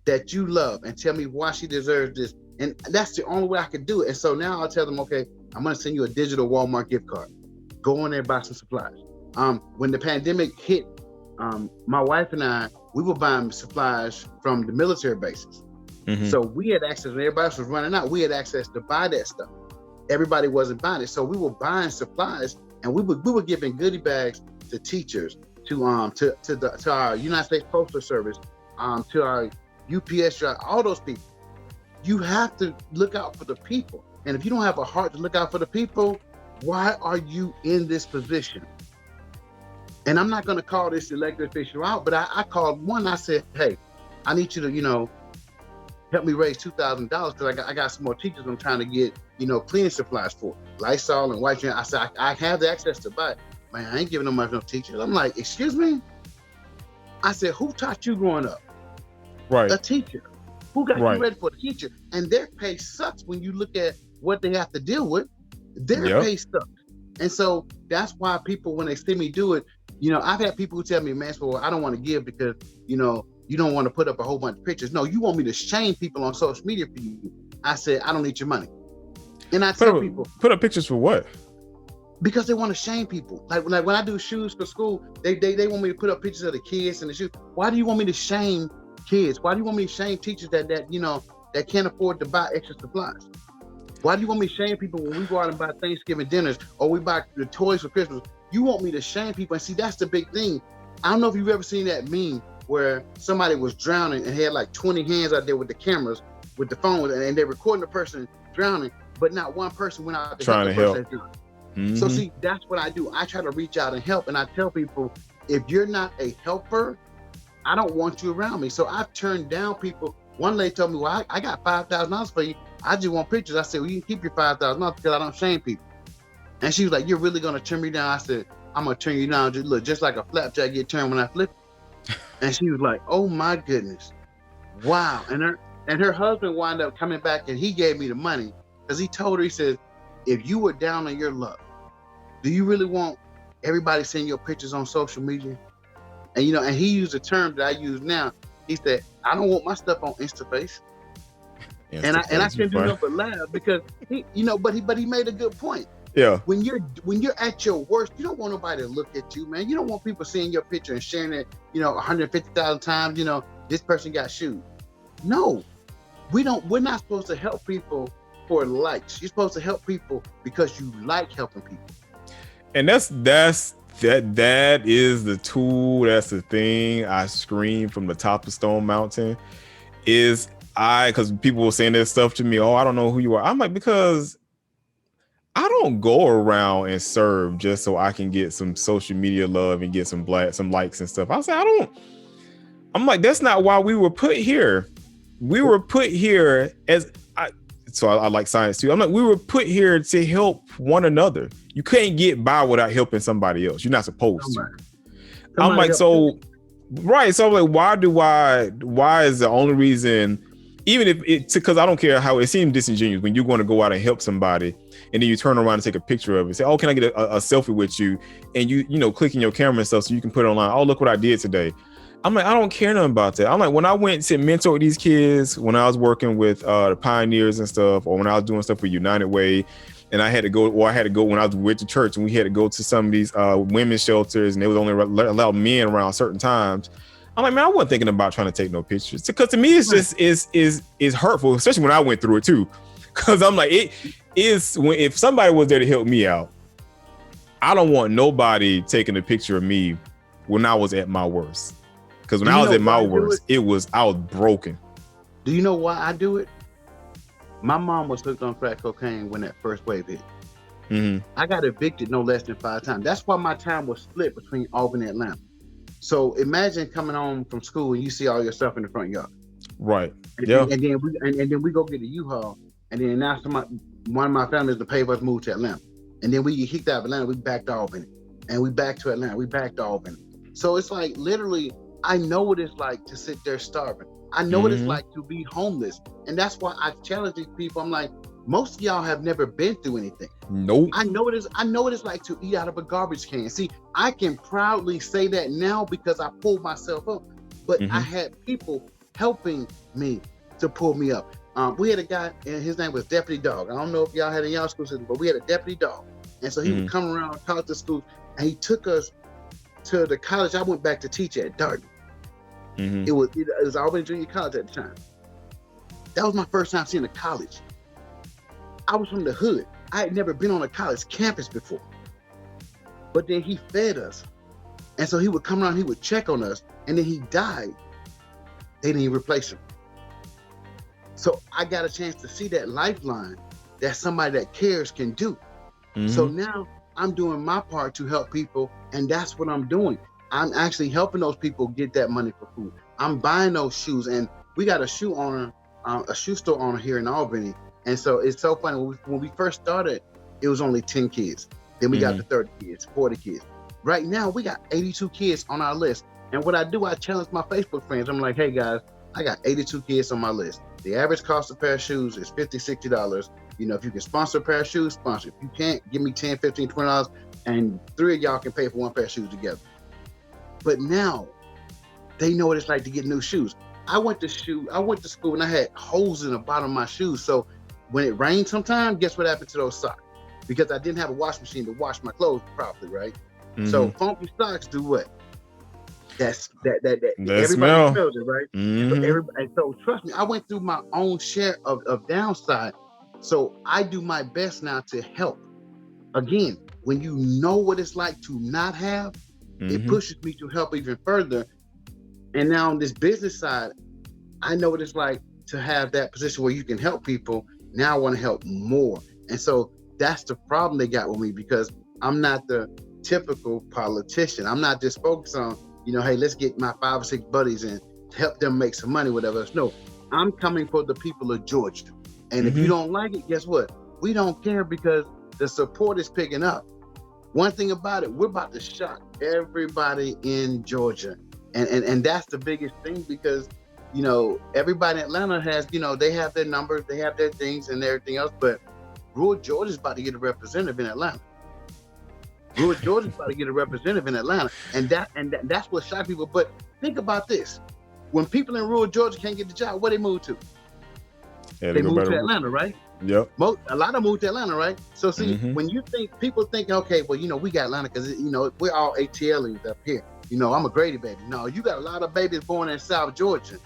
that you love and tell me why she deserves this. And that's the only way I could do it. And so now I'll tell them, okay, I'm going to send you a digital Walmart gift card. Go in there and buy some supplies. When the pandemic hit, my wife and I, we were buying supplies from the military bases. So we had access, when everybody else was running out, we had access to buy that stuff. Everybody wasn't buying it. So we were buying supplies, and we were giving goodie bags to teachers, to our United States Postal Service, to our UPS driver, all those people. You have to look out for the people. And if you don't have a heart to look out for the people, why are you in this position? And I'm not going to call this elected official out, but I called one. I said, hey, I need you to, help me raise $2,000 because I got some more teachers I'm trying to get, cleaning supplies for. Lysol and white. I said, I have the access to buy it. Man, I ain't giving no teachers. I'm like, excuse me? I said, who taught you growing up? Right. A teacher. Who got you ready for a teacher? And their pay sucks when you look at what they have to deal with. Their pay sucks. And so that's why people, when they see me do it, I've had people who tell me, Manswell, I don't want to give because, you don't want to put up a whole bunch of pictures. No, you want me to shame people on social media for you. I said, I don't need your money. And I tell people. Put up pictures for what? Because they want to shame people. Like when I do shoes for school, they want me to put up pictures of the kids and the shoes. Why do you want me to shame kids? Why do you want me to shame teachers that can't afford to buy extra supplies? Why do you want me to shame people when we go out and buy Thanksgiving dinners or we buy the toys for Christmas? You want me to shame people. And see, that's the big thing. I don't know if you've ever seen that meme where somebody was drowning and had like 20 hands out there with the cameras, with the phone, and they're recording the person drowning, but not one person went out trying to help. Mm-hmm. So see, that's what I do. I try to reach out and help. And I tell people, if you're not a helper, I don't want you around me. So I've turned down people. One lady told me, well, I got $5,000 for you. I just want pictures. I said, well, you can keep your $5,000 because I don't shame people. And she was like, you're really going to turn me down? I said, I'm going to turn you down. Just like a flapjack get turned when I flip it. And she was like, oh my goodness. Wow. And her husband wound up coming back and he gave me the money because he told her, he said, if you were down on your luck, do you really want everybody seeing your pictures on social media? And and he used a term that I use now. He said, I don't want my stuff on InstaFace. And I couldn't do nothing but laugh because he made a good point. Yeah. When you're at your worst, you don't want nobody to look at you, man. You don't want people seeing your picture and sharing it, 150,000 times, this person got shoes. No, we're not supposed to help people for likes. You're supposed to help people because you like helping people. And that is the tool. That's the thing I scream from the top of Stone Mountain because people were saying that stuff to me. Oh, I don't know who you are. I'm like, because I don't go around and serve just so I can get some social media love and get some likes and stuff. I'm like, that's not why we were put here. We were put here I like science too. I'm like, we were put here to help one another. You can't get by without helping somebody else. You're not supposed to. I'm like, so, right. So I'm like, why is the only reason, even if because I don't care how it seems disingenuous when you're going to go out and help somebody and then you turn around and take a picture of it. Say, oh, can I get a selfie with you? And you clicking your camera and stuff so you can put it online. Oh, look what I did today. I'm like, I don't care nothing about that. I'm like, when I went to mentor these kids, when I was working with the Pioneers and stuff, or when I was doing stuff with United Way, and I had to go when I was with the church and we had to go to some of these women's shelters and they would only allow men around certain times. I'm like, man, I wasn't thinking about trying to take no pictures because to me it's just is hurtful, especially when I went through it too. Because I'm like, if somebody was there to help me out, I don't want nobody taking a picture of me when I was at my worst. Because when I was at my worst, I was broken. Do you know why I do it? My mom was hooked on crack cocaine when that first wave hit. Mm-hmm. I got evicted no less than 5 times. That's why my time was split between Albany and Atlanta. So imagine coming home from school and you see all your stuff in the front yard. Right. And, yeah. And then we go get a U-Haul, and then now one of my families to pay for us move to Atlanta, and then we get kicked out of Atlanta. We back to Albany, and we back to Atlanta. We back to Albany. So it's like literally, I know what it's like to sit there starving. I know what it's like to be homeless, and that's why I challenge these people. I'm like, most of y'all have never been through anything. Nope. I know what it's like to eat out of a garbage can. See, I can proudly say that now because I pulled myself up, but I had people helping me to pull me up. We had a guy, and his name was Deputy Dog. I don't know if y'all had in y'all school system, but we had a Deputy Dog, and so he would come around and talk to schools, and he took us to the college I went back to teach at, Darton. It was Albany Junior College at the time. That was my first time seeing a college. I was from the hood. I had never been on a college campus before. But then he fed us. And so he would come around, he would check on us, and then he died. They didn't even replace him. So I got a chance to see that lifeline that somebody that cares can do. So now I'm doing my part to help people, and that's what I'm doing. I'm actually helping those people get that money for food. I'm buying those shoes, and we got a shoe store owner here in Albany, and so it's so funny. When we first started, it was only 10 kids. Then we got to 30 kids, 40 kids. Right now, we got 82 kids on our list. And what I do, I challenge my Facebook friends. I'm like, hey guys, I got 82 kids on my list. The average cost of a pair of shoes is $50, $60. You know, if you can sponsor a pair of shoes, sponsor. If you can't, give me $10, $15, $20, and 3 of y'all can pay for one pair of shoes together. But now, they know what it's like to get new shoes. I went to school and I had holes in the bottom of my shoes. So when it rained sometimes, guess what happened to those socks? Because I didn't have a wash machine to wash my clothes properly, right? So funky socks do what? That everybody smell. smells it, right? And so trust me, I went through my own share of downside. So I do my best now to help. Again, when you know what it's like to not have, it pushes me to help even further. And now on this business side, I know what it's like to have that position where you can help people. Now I want to help more. And so that's the problem they got with me, because I'm not the typical politician. I'm not just focused on, you know, hey, let's get my 5 or 6 buddies and help them make some money, whatever. No, I'm coming for the people of Georgia. And if you don't like it, guess what? We don't care, because the support is picking up. One thing about it, we're about to shock everybody in Georgia. And that's the biggest thing, because, you know, everybody in Atlanta has, you know, they have their numbers, they have their things and everything else, but rural Georgia's about to get a representative in Atlanta. Rural Georgia's about to get a representative in Atlanta. And that's what shocked people. But think about this. When people in rural Georgia can't get the job, where they move to? Yeah, they move to Atlanta, right? Yep. A lot of them move to Atlanta, right? So see, when you think, people think, okay, well, you know, we got Atlanta because, you know, we're all ATLers up here. You know, I'm a Grady baby. No, you got a lot of babies born in South Georgia.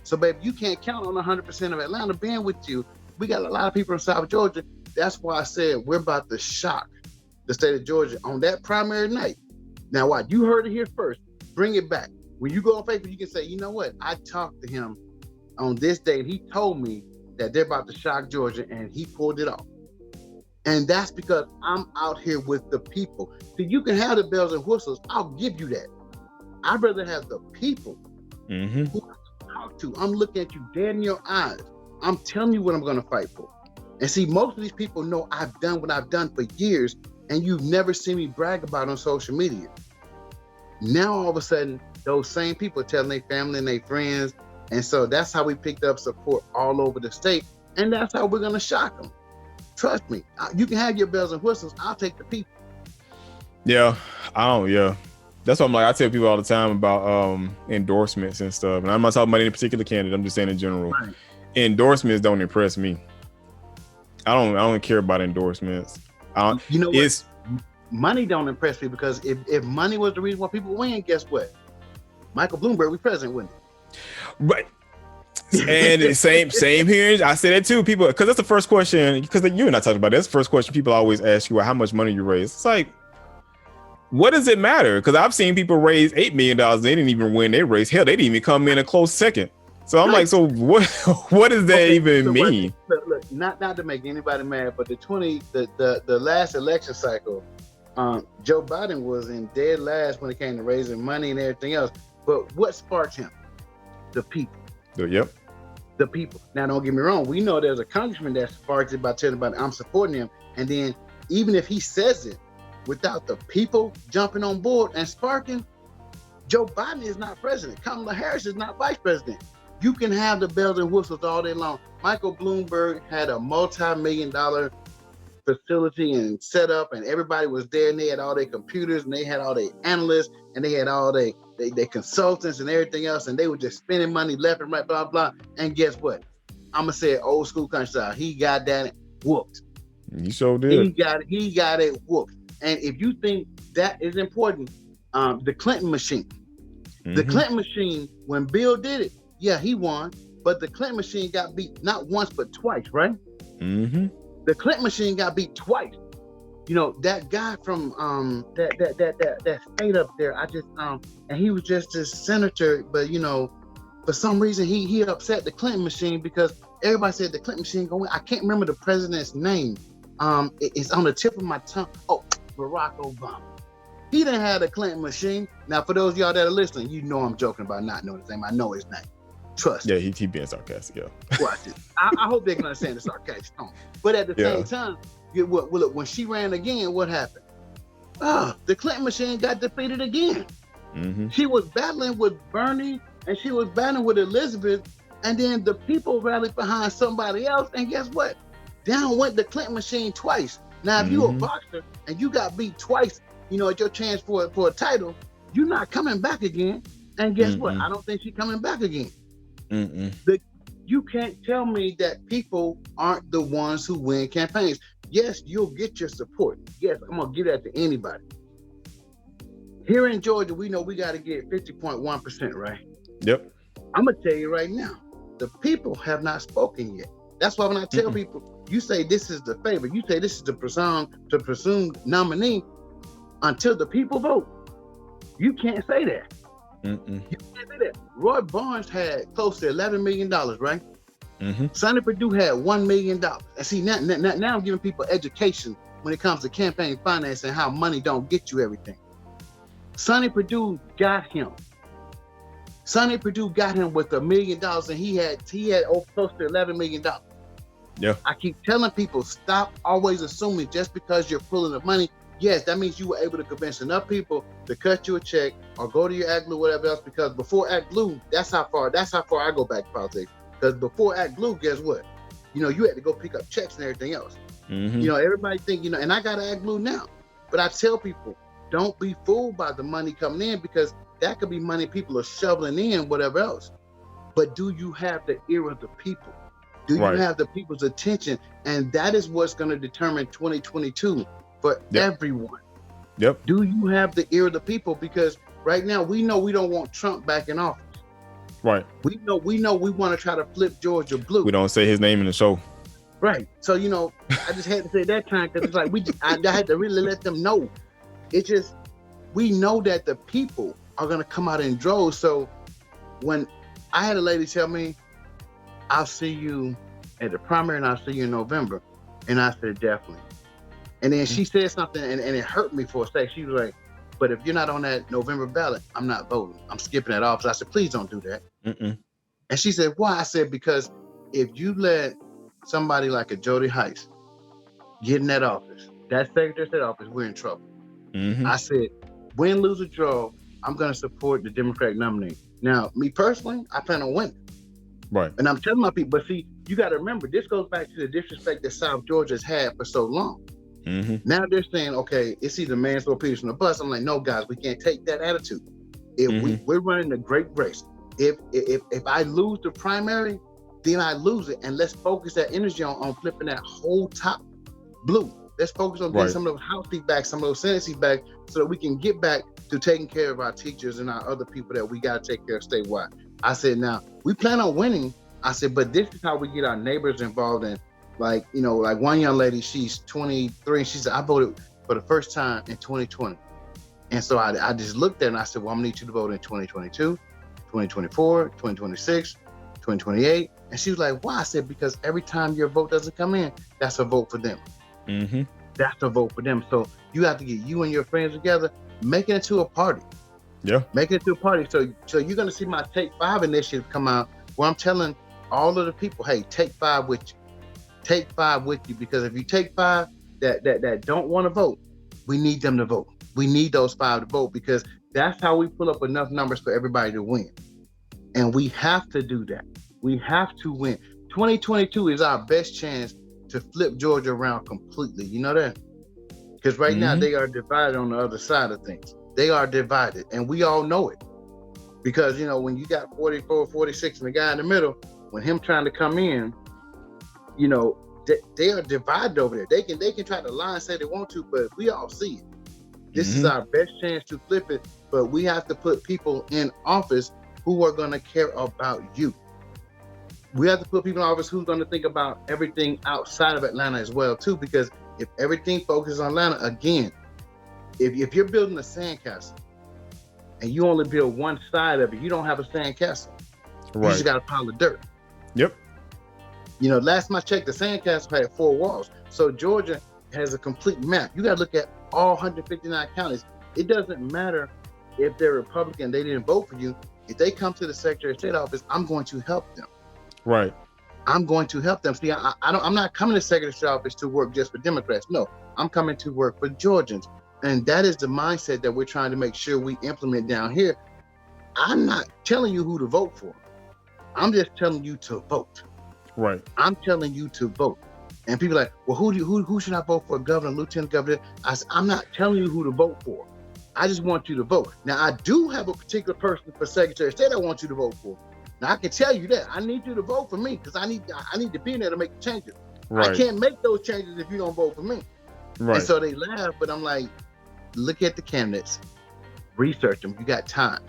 So, baby, you can't count on 100% of Atlanta being with you. We got a lot of people in South Georgia. That's why I said we're about to shock the state of Georgia on that primary night. Now, what? You heard it here first. Bring it back. When you go on Facebook, you can say, you know what? I talked to him on this day, and he told me that they're about to shock Georgia, and he pulled it off. And that's because I'm out here with the people. So you can have the bells and whistles. I'll give you that. I'd rather have the people who I talk to. I'm looking at you dead in your eyes. I'm telling you what I'm going to fight for. And see, most of these people know I've done what I've done for years, and you've never seen me brag about it on social media. Now, all of a sudden, those same people are telling their family and their friends. And so that's how we picked up support all over the state. And that's how we're going to shock them. Trust me. You can have your bells and whistles. I'll take the people. Yeah. That's what I'm like. I tell people all the time about endorsements and stuff. And I'm not talking about any particular candidate. I'm just saying in general. Right. Endorsements don't impress me. I don't care about endorsements. You know what? Money don't impress me, because if money was the reason why people win, guess what? Michael Bloomberg was president, wouldn't he? Right. And same here. I say that too. People, because that's the first question. Because you and I talked about it. That's the first question people always ask you: how much money you raise? It's like, what does it matter? Because I've seen people raise $8 million. They didn't even win their race. Hell, they didn't even come in a close second. So I'm like, so what does that even mean? Look, not to make anybody mad, but the last election cycle, Joe Biden was in dead last when it came to raising money and everything else. But what sparked him? The people. Yep. The people. Now, don't get me wrong. We know there's a congressman that sparks it by telling everybody I'm supporting him. And then even if he says it, without the people jumping on board and sparking, Joe Biden is not president. Kamala Harris is not vice president. You can have the bells and whistles all day long. Michael Bloomberg had a multi-million-dollar facility and set up, and everybody was there, and they had all their computers, and they had all their analysts, and they had all their consultants and everything else, and they were just spending money left and right, blah, blah. And guess what? I'm going to say it old school country style. He got that whooped. You sure did. He got it whooped. And if you think that is important, the Clinton machine. The Clinton machine, when Bill did it, yeah, he won, but the Clinton machine got beat not once but twice, right? The Clinton machine got beat twice. You know, that guy from that state up there, and he was just a senator, but you know, for some reason he upset the Clinton machine, because everybody said the Clinton machine going. I can't remember the president's name. It's on the tip of my tongue. Oh, Barack Obama. He done had a Clinton machine. Now, for those of y'all that are listening, you know I'm joking about not knowing his name. I know his name. Trust. Yeah, he being sarcastic. Yeah. Watch it. I hope they can understand the sarcastic tone. But at the same time, look, when she ran again, what happened? The Clinton machine got defeated again. Mm-hmm. She was battling with Bernie and she was battling with Elizabeth, and then the people rallied behind somebody else, and guess what? Down went the Clinton machine twice. Now, if you a boxer and you got beat twice, you know, at your chance for a title, you're not coming back again. And guess what? I don't think she's coming back again. You can't tell me that people aren't the ones who win campaigns. Yes, you'll get your support. Yes, I'm gonna give that to anybody. Here in Georgia, we know we got to get 50.1%, right? Yep. I'm gonna tell you right now, the people have not spoken yet. That's why when I tell people, you say this is the favorite, you say this is the presumed nominee, until the people vote, you can't say that. You can't say that. Roy Barnes had close to $11 million, right? Sonny Perdue had $1 million. And see, now I'm giving people education when it comes to campaign finance and how money don't get you everything. Sonny Perdue got him. Sonny Perdue got him with $1 million, and he had close to $11 million. Yeah. I keep telling people, stop always assuming just because you're pulling the money. Yes, that means you were able to convince enough people to cut you a check or go to your Act Blue, whatever else. Because before Act Blue, that's how far I go back to politics. Because before Act Blue, guess what? You know, you had to go pick up checks and everything else. You know, everybody think, you know, and I got to Act Blue now. But I tell people, don't be fooled by the money coming in, because that could be money people are shoveling in, whatever else. But do you have the ear of the people? Do you have the people's attention? And that is what's going to determine 2022 for everyone. Do you have the ear of the people? Because right now we know we don't want Trump back in office. We know we want to try to flip Georgia blue. We don't say his name in the show. So, you know, I just had to say that time, because it's like I had to really let them know. It's just, we know that the people are going to come out in droves. So when I had a lady tell me, I'll see you at the primary and I'll see you in November. And I said, definitely. And then she said something and it hurt me for a second. She was like, but if you're not on that November ballot, I'm not voting. I'm skipping that off. So I said, please don't do that. And she said, why? I said, because if you let somebody like a Jody Heiss get in that office, that Secretary of State office, we're in trouble. I said, win, lose, or draw, I'm going to support the Democratic nominee. Now, me personally, I plan on winning. And I'm telling my people, but see, you got to remember, this goes back to the disrespect that South Georgia's had for so long. Now they're saying, okay, it's either Manswell Peterson or bust. I'm like, no, guys, we can't take that attitude. If we're running a great race. If I lose the primary, then I lose it. And let's focus that energy on flipping that whole top blue. Let's focus on getting some of those House seats back, some of those Senate seats back, so that we can get back to taking care of our teachers and our other people that we got to take care of statewide. I said, now, we plan on winning. I said, but this is how we get our neighbors involved in, like, you know, like one young lady, she's 23, and she said, I voted for the first time in 2020. And so I just looked at it and I said, well, I'm gonna need you to vote in 2022, 2024, 2026, 2028. And she was like, why? I said, because every time your vote doesn't come in, that's a vote for them. That's a vote for them. So you have to get you and your friends together, make it into a party. Make it into a party. So you're gonna see my Take 5 initiative come out, where I'm telling all of the people, hey, take 5 with you. Take 5 with you, because if you take 5 that don't want to vote, we need them to vote. We need those 5 to vote, because that's how we pull up enough numbers for everybody to win. And we have to do that. We have to win. 2022 is our best chance to flip Georgia around completely. You know that? Because right now they are divided on the other side of things. They are divided, and we all know it. Because, you know, when you got 44, 46, and the guy in the middle, when him trying to come in, you know, they are divided over there. They can try to lie and say they want to, but we all see it. This is our best chance to flip it, but we have to put people in office who are going to care about you. We have to put people in office who's going to think about everything outside of Atlanta as well, too, because if everything focuses on Atlanta, again, if you're building a sandcastle and you only build one side of it, you don't have a sandcastle. You just got a pile of dirt. You know, last time I checked, the sandcastle had 4 walls. So Georgia has a complete map. You got to look at all 159 counties. It doesn't matter if they're Republican, they didn't vote for you. If they come to the Secretary of State office, I'm going to help them. Right. I'm going to help them. See, I'm not coming to the Secretary of State office to work just for Democrats. No, I'm coming to work for Georgians. And that is the mindset that we're trying to make sure we implement down here. I'm not telling you who to vote for. I'm just telling you to vote. Right. I'm telling you to vote. And people are like, well, who should I vote for? Governor, lieutenant governor? I'm not telling you who to vote for. I just want you to vote. Now, I do have a particular person for Secretary of State I want you to vote for. Now, I can tell you that. I need you to vote for me because I need to be in there to make the changes. Right. I can't make those changes if you don't vote for me. Right. And so they laugh, but I'm like, look at the candidates. Research them. You got time.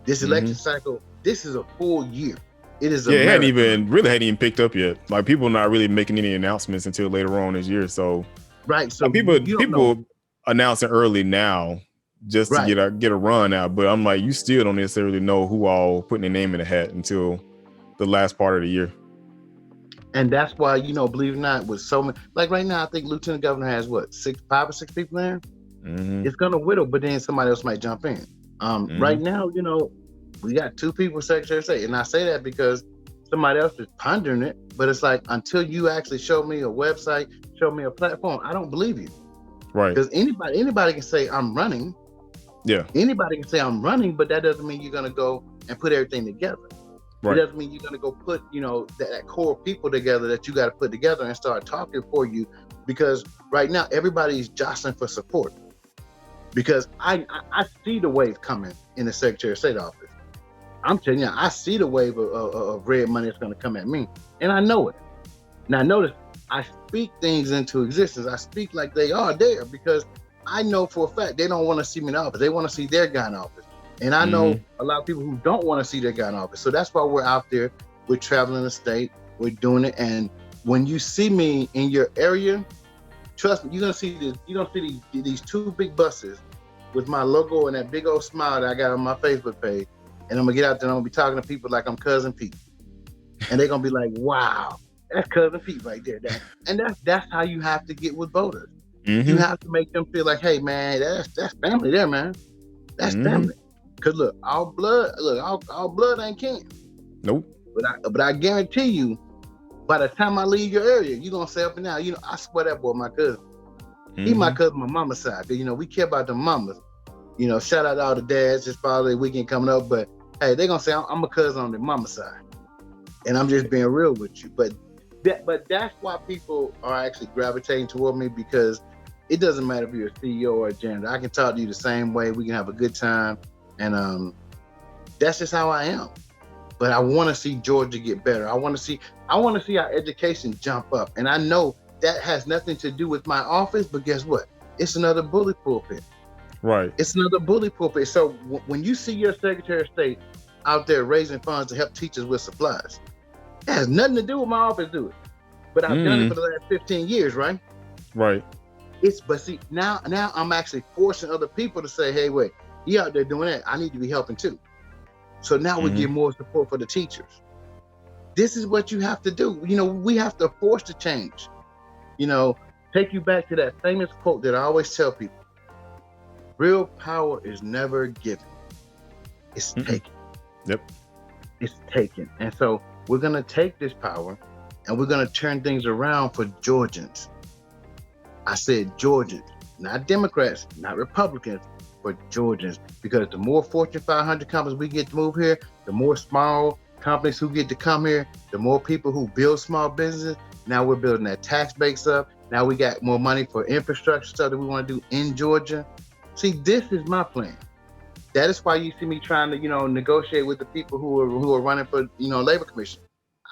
This election cycle, this is a full year. It is it hadn't even picked up yet. Like, people are not really making any announcements until later on this year. So right. So like, people announcing early now just to get a run out. But I'm like, you still don't necessarily know who all putting their name in the hat until the last part of the year. And that's why, believe it or not, with so many, like right now, I think Lieutenant Governor has what, 5 or 6 people there. It's gonna whittle, but then somebody else might jump in. Right now, we got 2 people Secretary of State, and I say that because somebody else is pondering it. But it's like, until you actually show me a website, show me a platform, I don't believe you. Right. Because anybody can say I'm running. Yeah. Anybody can say I'm running, but that doesn't mean you're gonna go and put everything together. Right. It doesn't mean you're gonna go put, that core of people together that you got to put together and start talking for you. Because right now everybody's jostling for support. Because I see the wave coming in the Secretary of State office. I'm telling you, I see the wave of red money that's going to come at me, and I know it. Now, notice I speak things into existence. I speak like they are there because I know for a fact they don't want to see me in office. They want to see their guy in office, and I know a lot of people who don't want to see their guy in office. So that's why we're out there. We're traveling the state. We're doing it, and when you see me in your area, trust me, you're gonna see this. You're gonna see these 2 big buses with my logo and that big old smile that I got on my Facebook page. And I'm gonna get out there and I'm gonna be talking to people like I'm Cousin Pete. And they're gonna be like, wow, that's Cousin Pete right there. And that's how you have to get with voters. You have to make them feel like, hey man, that's family there, man. That's family. Cause look, all blood ain't kin. Nope. But I guarantee you, by the time I leave your area, you're gonna say up and down, I swear that boy my cousin. He my cousin, my mama's side. Cause we care about the mamas. Shout out to all the dads, it's probably weekend coming up, but hey, they're gonna say I'm a cousin on the mama side, and I'm just being real with you. But that's why people are actually gravitating toward me, because it doesn't matter if you're a CEO or a janitor. I can talk to you the same way. We can have a good time, and that's just how I am. But I want to see Georgia get better. I want to see our education jump up, and I know that has nothing to do with my office. But guess what? It's another bully pulpit. Right. It's another bully pulpit. So when you see your Secretary of State out there raising funds to help teachers with supplies, it has nothing to do with my office, do it. But I've done it for the last 15 years, right? Right. But see, now I'm actually forcing other people to say, hey, wait, he out there doing that. I need to be helping too. So now we get more support for the teachers. This is what you have to do. We have to force the change. Take you back to that famous quote that I always tell people. Real power is never given. It's taken. Yep. It's taken. And so we're going to take this power and we're going to turn things around for Georgians. I said Georgians, not Democrats, not Republicans, but Georgians. Because the more Fortune 500 companies we get to move here, the more small companies who get to come here, the more people who build small businesses. Now we're building that tax base up. Now we got more money for infrastructure stuff that we want to do in Georgia. See, this is my plan. That is why you see me trying to, negotiate with the people who are running for, labor commission.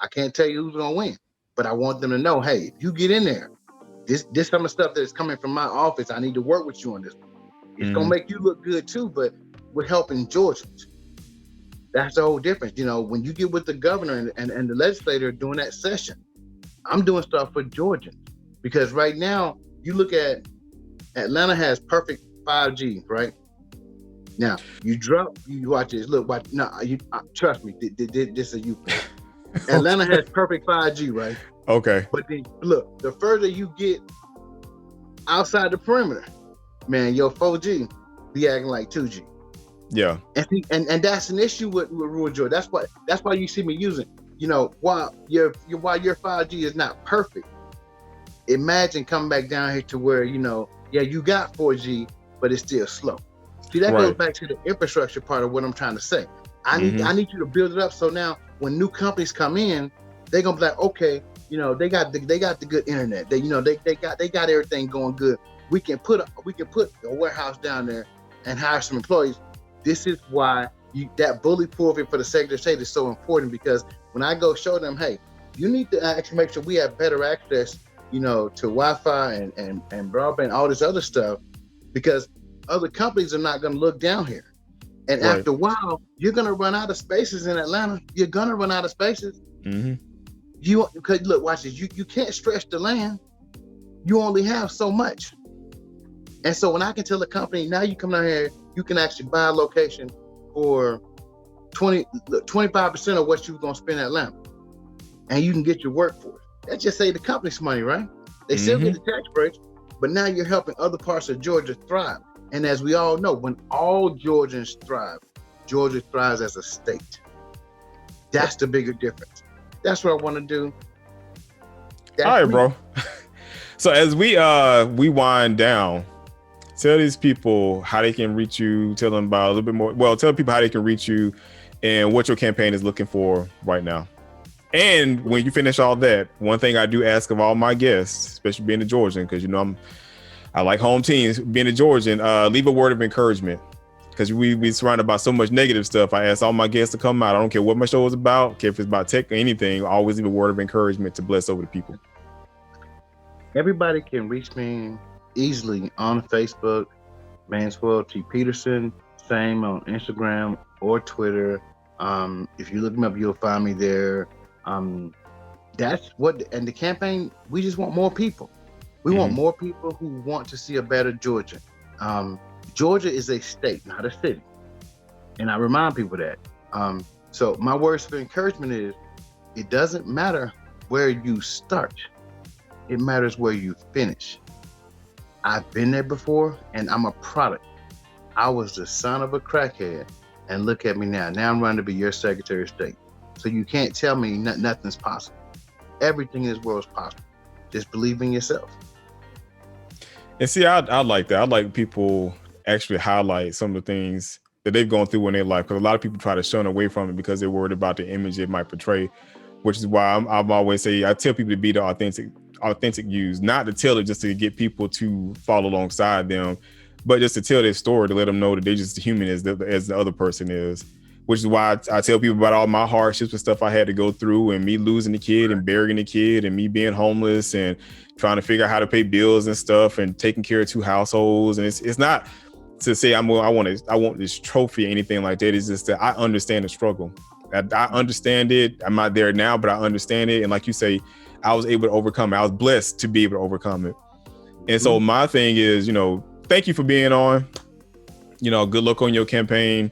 I can't tell you who's gonna win, but I want them to know, hey, if you get in there, this some of the stuff that is coming from my office, I need to work with you on this. It's gonna make you look good too, but we're helping Georgians. That's the whole difference. When you get with the governor and the legislator during that session, I'm doing stuff for Georgians, because right now you look at Atlanta has perfect 5G, right? Now you watch this. Look, watch. No, trust me. This is you. Atlanta has perfect 5G, right? Okay. But then look, the further you get outside the perimeter, man, your 4G be acting like 2G. Yeah. And that's an issue with rural Georgia. That's why you see me using, while your 5G is not perfect. Imagine coming back down here to where, you got 4G, but it's still slow. See, that goes back to the infrastructure part of what I'm trying to say. I need you to build it up so now when new companies come in, they're gonna be like, okay, they got the good internet. They got everything going good. We can put a warehouse down there and hire some employees. This is why that bully pulpit for the Secretary of State is so important, because when I go show them, hey, you need to actually make sure we have better access, to Wi-Fi and broadband, all this other stuff, because other companies are not going to look down here. And after a while, you're going to run out of spaces in Atlanta. You're going to run out of spaces. Because look, watch this. You can't stretch the land. You only have so much. And so when I can tell a company, now you come down here, you can actually buy a location for 25% of what you were going to spend in Atlanta. And you can get your workforce. That just save the company's money, right? They still get the tax breaks, but now you're helping other parts of Georgia thrive. And as we all know, when all Georgians thrive, Georgia thrives as a state. That's the bigger difference. That's what I want to do. All right, bro. So as we wind down, tell these people how they can reach you. Tell them about a little bit more. Well, tell people how they can reach you and what your campaign is looking for right now. And when you finish all that, one thing I do ask of all my guests, especially being a Georgian, because I like home teams, being a Georgian, leave a word of encouragement, because we surrounded by so much negative stuff. I ask all my guests to come out. I don't care what my show is about, care if it's about tech or anything, I always leave a word of encouragement to bless over the people. Everybody can reach me easily on Facebook, Manswell T. Peterson, same on Instagram or Twitter. If you look me up, you'll find me there. And the campaign, we just want more people. We want more people who want to see a better Georgia. Georgia is a state, not a city. And I remind people that. So my words of encouragement is, it doesn't matter where you start. It matters where you finish. I've been there before, and I'm a product. I was the son of a crackhead, and look at me now. Now I'm running to be your Secretary of State. So you can't tell me nothing's possible. Everything in this world is possible. Just believe in yourself. And see, I like that. I like people actually highlight some of the things that they've gone through in their life, because a lot of people try to shun away from it because they're worried about the image it might portray, which is why I've always say, I tell people to be the authentic yous, not to tell it just to get people to follow alongside them, but just to tell their story, to let them know that they're just as human as the other person is. Which is why I tell people about all my hardships and stuff I had to go through, and me losing the kid and burying the kid, and me being homeless and trying to figure out how to pay bills and stuff, and taking care of 2 households. And it's not to say I want this trophy or anything like that. It's just that I understand the struggle. I understand it. I'm not there now, but I understand it. And like you say, I was able to overcome it. I was blessed to be able to overcome it. And so my thing is, thank you for being on. Good luck on your campaign.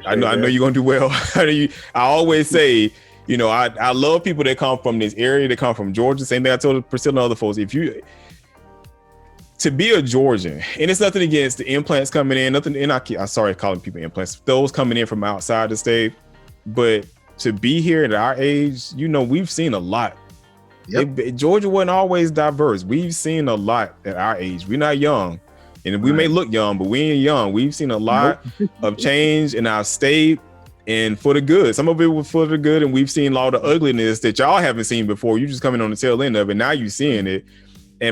I know you're gonna do well. I always say, I love people that come from this area, that come from Georgia. Same thing I told Priscilla and other folks. To be a Georgian, and it's nothing against the implants coming in, I'm sorry calling people implants, those coming in from outside the state, but to be here at our age, we've seen a lot. Yep. Georgia wasn't always diverse. We've seen a lot at our age. We're not young. And we may look young, but we ain't young. We've seen a lot of change in our state, and for the good. Some of it was for the good, and we've seen a lot of ugliness that y'all haven't seen before. You just coming on the tail end of it. Now you're seeing it.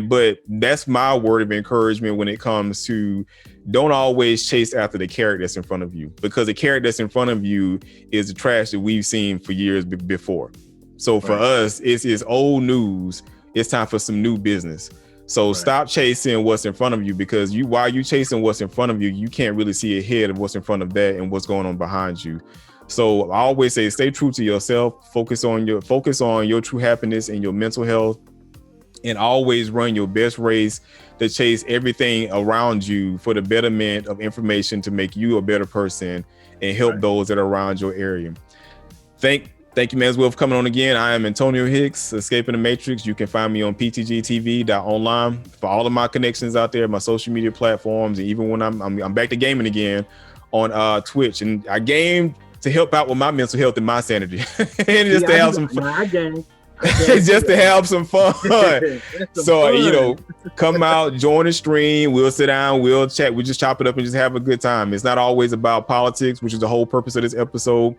But that's my word of encouragement when it comes to, don't always chase after the carrot that's in front of you, because the carrot that's in front of you is the trash that we've seen for years before. So for us, it's old news. It's time for some new business. So stop chasing what's in front of you, because while you chasing what's in front of you, you can't really see ahead of what's in front of that and what's going on behind you. So I always say, stay true to yourself, focus on your true happiness and your mental health, and always run your best race to chase everything around you for the betterment of information to make you a better person and help those that are around your area. Thank Thank you, Manswell, for coming on again. I am Antonio Hicks, Escaping the Matrix. You can find me on ptgtv.online for all of my connections out there, my social media platforms, and even when I'm back to gaming again on Twitch. And I game to help out with my mental health and my sanity, and just to have some fun. Just to have some fun. So come out, join the stream. We'll sit down, we'll chat, we'll just chop it up and just have a good time. It's not always about politics, which is the whole purpose of this episode.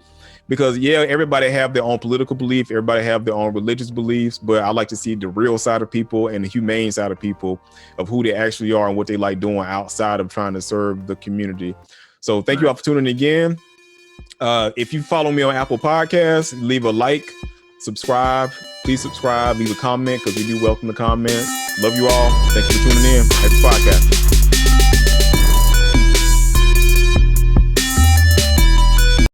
Because everybody have their own political belief, everybody have their own religious beliefs, but I like to see the real side of people and the humane side of people, of who they actually are and what they like doing outside of trying to serve the community. So thank you all for tuning in again. If you follow me on Apple Podcasts, leave a like, subscribe. Please subscribe, leave a comment, because we do welcome the comments. Love you all. Thank you for tuning in. Happy podcast.